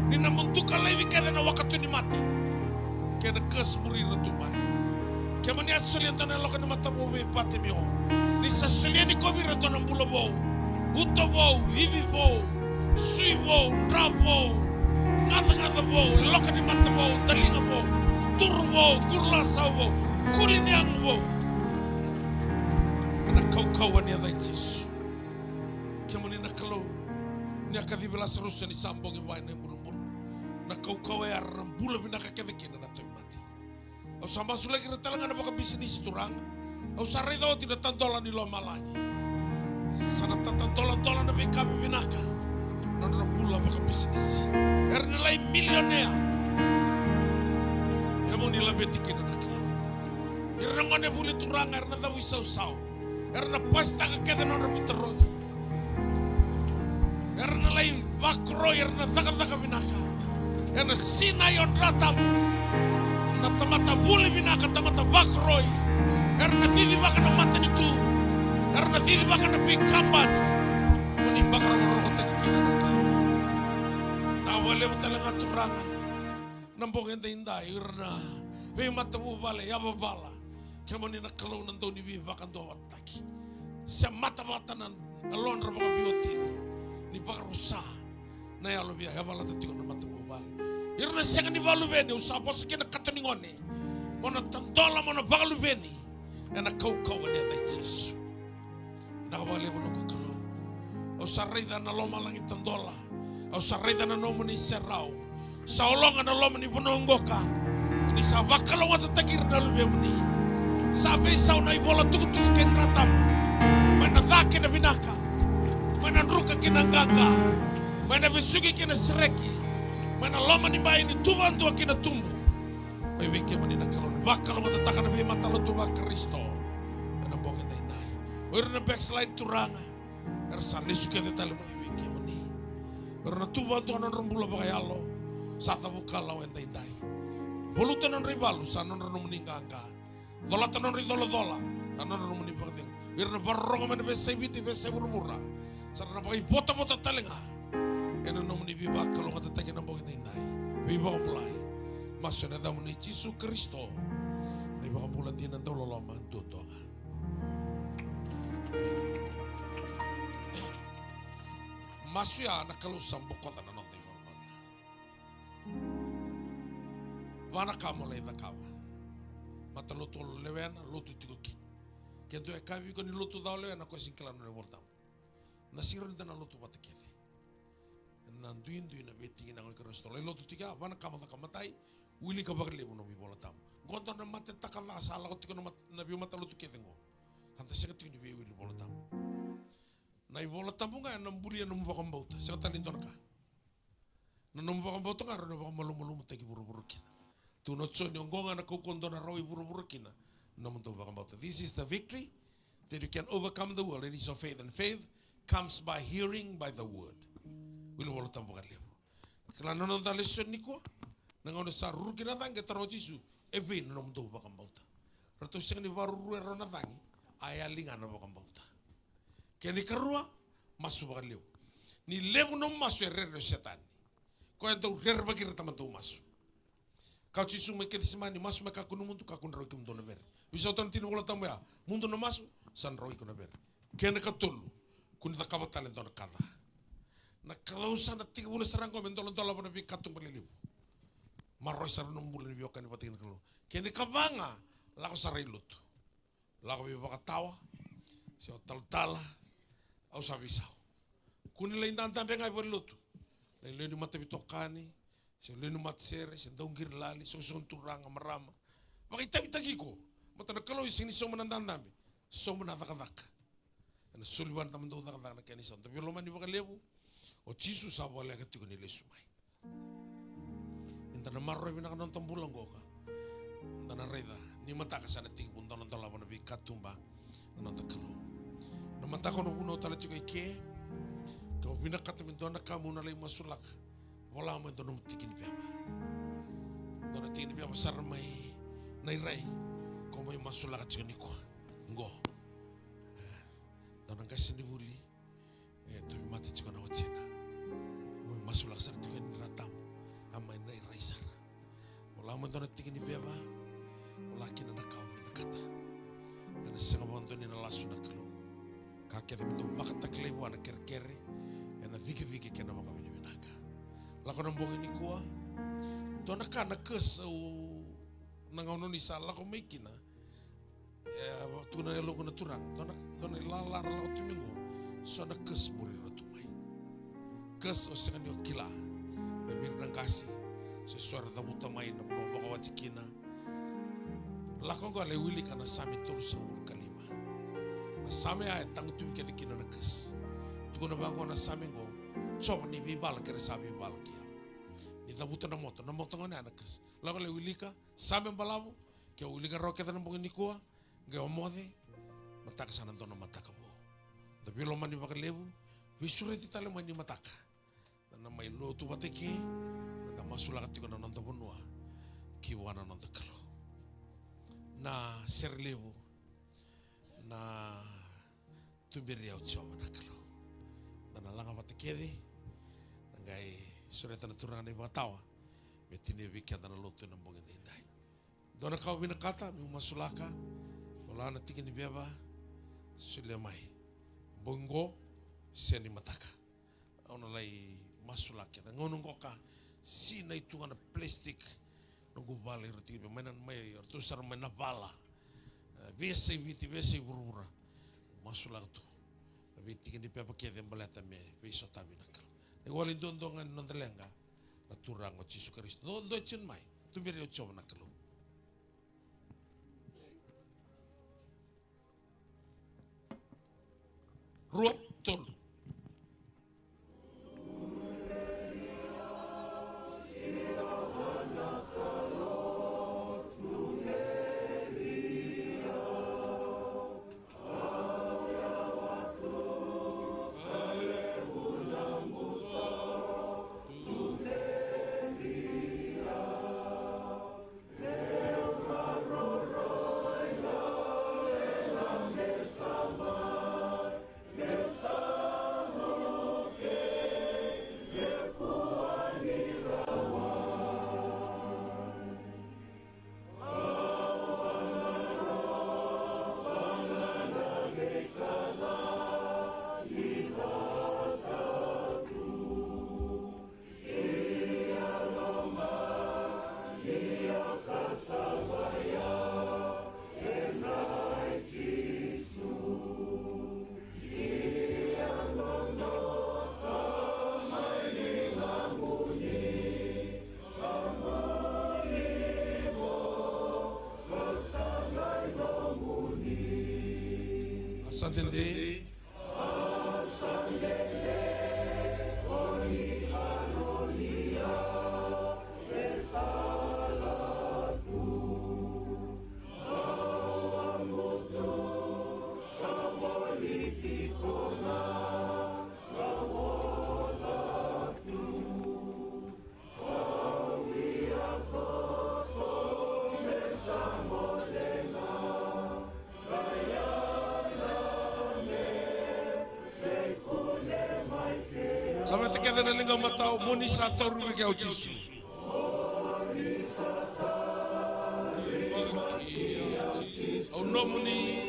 Speaker 1: ni na muntuka lewi kedana wakatu ni mate kena kasmuri ratuma kemoni asolian tana loka ni mata bo pate mio ni sasolian ni kobira tana bulo bo uto bo hivi bo sui bo bravo ngata bo loka ni mata bo talinga bo turbo kurla sawo kuliniang bo na kau ni ada Yesu kemoni na kalo ni akadibela serusa ni sambong iwai na bulu na kau ya rambula binaka kedekina na toy mati au samba sula kira talanga na baka bisnis turanga au sarai do tidak tantola ni lo malangi sana tantola na bekabi binaka na rambula baka bisnis erna lai milionea emo ni labeti kina na kilo iranga ne buli turanga erna tabu sau erna pasta ka keda na rabiterogi erna lai bakro erna taka binaka erna sina yon ratam na tamata buli binaka tamata bakroi erna fili baka na mata nitu erna fili baka na pikamban muni bakra roko takikina na tulu na wale utalanga turanga nambong inda irna be mata bu bale yaba bala kemoni na kalau nanto ni bi baka do wataki sa mata nan alon ra baka biotini ni baka rusa na yalo bia yaba la tatiko na mata bu bale irna sega ni balu bene usapa sikina katoningone mona tandola mona balu bene ena kau ni ada Yesu na wale bono kukalo o sarida na loma langi tandola o sarida na nomo ni serau saolonga na loma ni bono ngoka ni sabakalo wata takir na lube muni sabe sau na ibola tuku ken ratam mana dhake na binaka mana nruka kina nganga mana bisugi kina sereki mana loma ni bayi ni tuban tua kina tumbu bebe kemani na kalon bakalo wata takana be matalo tuba Kristo na bonga dai orna backslide turanga ersa lesuke de tale bebe kemani orna tuba tua non rombula bagayalo sata bukala wenda dai voluta non rivalu sa non rono muninganga dolata non ridolo dola non rono muni bagding irna barro men be sebiti be seburmura sarna bagi bota talenga eno no muni viva kalau kata tagi na bonga dai viva oplai maso na damu ni Yesu Kristo na iba kabulan din ang dololoma ang tutonga. Maso ya nakalusang bukot na nang tayo mga. Wana kamulay na kawa. Mataluto lewen, luto tigukin. Kaya doon kawi ko ni luto daw lewen ako singkalan na voltam. Nasiron na luto patikete. Nanduin na betingin ang Kristo. Luto tiga, wana kamata kamatay. Wili ka bakli mo no mi bola tam. Gonto na mate takala sala ko tiko na bi matalo to ketengo. Kanta seka tiko ni bi wili bola tam. Na i bola tam nga na mburi na mbaka mbauta. Seka talindor ka. Na mbaka mbauta nga ro mbaka malumulum teki buru-buru kina. Tu no tso ni ngonga na kokondo na rawi buru-buru kina. Na mto mbaka mbauta. This is the victory that you can overcome the world. It is of faith, and faith comes by hearing by the word. Wili bola tam bakali. Kala no da lesson ni ko. Nangono sa ruki na tangi taro Yesu ebe no mdo bakambauta. Rato sing ni baru ruero na tangi aya linga na bakambauta. Keni karua masu bakaleu. Ni lebu no masu erre setan. Ko ento rer bakir tamantu masu. Kau Yesu me kedi semani masu me kakunu muntu kakun roi kum dona ver. Bisa ton tinu bola tamu ya. Mundu no masu san roi kuna ver. Kene katulu kun ta kabatalen dona kada. Na kalau sana 3 bulan serang ko mendolon dola bana bi katung beliliu. Maroy sa rin bulan ni Biyokan ni patingin kalo. Kini kabanga, lako sa rilot. Lako biyo bakatawa, siya tal-tala, au sabisaw. Kuni lain tantan ngay berluto. Lain ni matabitokani, siya lain matsere, siya daunggir lali, siya turanga marama. Makita-bitagi ko, Matana kalau isini somo nandandami. Somo na thakataka. Na suliwan taman do thakataka na kanisa. Tapi lo mani bakalebu. O chisu sabo ale katiko ni lesumai. Intana marro ibina kanon tambulang goka. Intana reda ni mataka sana ting punta non tala wana bi katumba non takalo. Na mataka no kuno tala chiko ike. Kau bina katamin dona kamu na lay masulak. Wala mo dono tikin piama. Dona tikin piama sarmai nairai. Kau may masulak chiko niko. Ngo. Dona kasi ni wuli. Tu mati chiko na wachina. May masulak sar chiko ni ratam. Amay nairai sar. Wala mo dona tikin piama. Wala kina na kau bina kata. Ana singabon ni na lasu na kalo. Kakek tapi tu bakat tak lewa na kerkere. Na viki kena maka minaka. Lako nambong ini kuah. Dona kana kes nangaw ni sala ko may kina. Tuna elo ko na turang. Dona lalar la tumingo. So na kes buri rotumay. Kes o sa kanyo kila. May nang kasi. Sa suara da butamay na puno baka watikina. Lako ko ale wili ka na sami tulu sa kalima. Na sami ay tang tuwi kati kina na kes. Tukuna ba ako na sami ngo. Coba ni bibala kere sabi bibala kia. Ni tabuta na moto ngone anakas. Lago le wilika sabe balabu ke wilika roke tan mbong ni kuah ge omode mataka sanan tono mataka bo. Tapi lo mani bakalebu visure ti tale mani mataka. Na mai lo tu bateki na masula katiko na nonto bonua ki wana nonto kalo. Na serlebu na tumberiau coba na kalo. Na langa batekedi ngai sureta na turanga ni batawa betini bikia na lotu na mbonge ndai dona kau bina kata mi masulaka wala na tingini biaba sulemai bongo seni mataka ona lai masulaka na ngono ngoka sina itu na plastik nunggu bale roti mainan mai tu sar maina bala bese urura masulaka tu Viti di pepa kia dem baleta me viso tabi nakal. Igual indondongan nondelenga na turang o Jesu Kristo. Do chin mai tu beri o chow nakalu. Ruot tol. Santende. Lama together na linga matao moni sa toru ke au Jesu. Au no moni.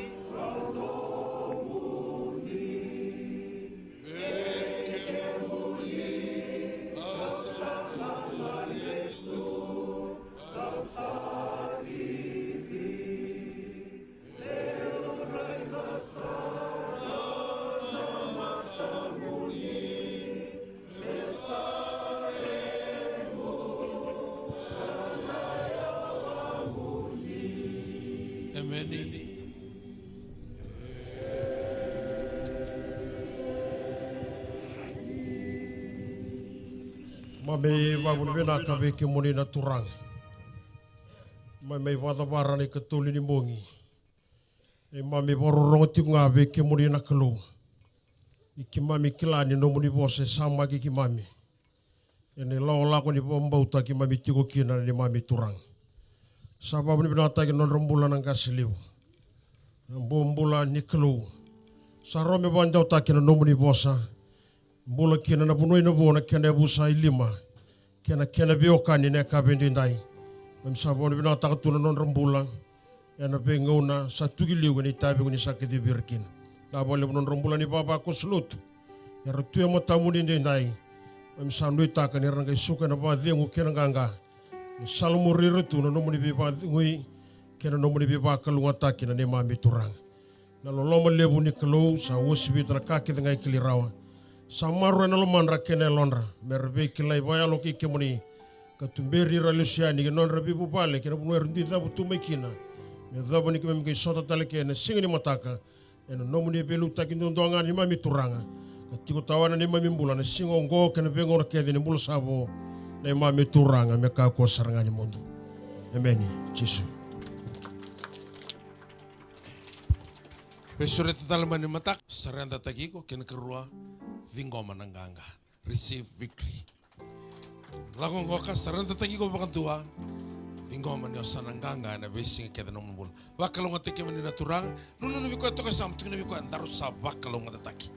Speaker 1: Amen.
Speaker 2: Mame wabun bena kabe ke moni na turang. Mame wada barani ke tuli ni mongi. E mame bororong tinga be ke moni na kelu. Iki mami kilani no moni bose sama ki mami. Ene lao lako ni bombauta ki mami tigo kina ni mami turang. Sababu ni bena tagi non rombula nang kasiliu. Bombula ni kelu. Sarome banjau takina no moni bosa. Mbula kena na bunoi na bona kena busa ilima kena biokani ne kabendi ndai mem sabon bina takatuna non rambula ena bengona satu giliu ni tabi ni sakiti birkin ta bole non rambula ni baba ko slut ya rutu ya matamu ni ndai mem sandu ta kan ranga suka na ba dengu kena ganga ni salmu rirutu no muni bi ba ngui kena no muni bi ba kalunga takina ne mami turang na loloma lebu ni kelo sa wosbi tra kaki ngai kilirawa Samaru na loman rakene lonra merbe kilai baya loki kemuni katumberi ralusiani ke non rabi bupale kena bunwer ndita butume kina me dhabo ni kemem ke sota taleke na singini mataka eno nomuni belu takindo ndonga ni mami turanga katiko tawana ni mami mbula na singo ngo kena bengo na kedi ni mbula sabo na mami turanga me ka ko saranga ni mundu ameni Yesu
Speaker 1: Pesure tatalma ni matak saranda takiko kena kerua Vingoma nanganga receive victory. Lagon goka saranda tagi ko bakantua. Vingoma ni osananganga na basing keda no mbul. Bakalonga teke mani naturang. Nunu biko to kasam tingna biko andaru sa bakalonga tataki.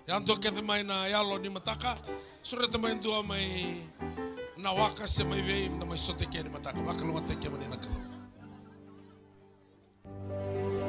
Speaker 1: Yanto keda mai na yalo ni mataka. Sureta mai dua mai nawaka se mai veim na mai sote ke ni mataka. Bakalonga teke mani nakalo.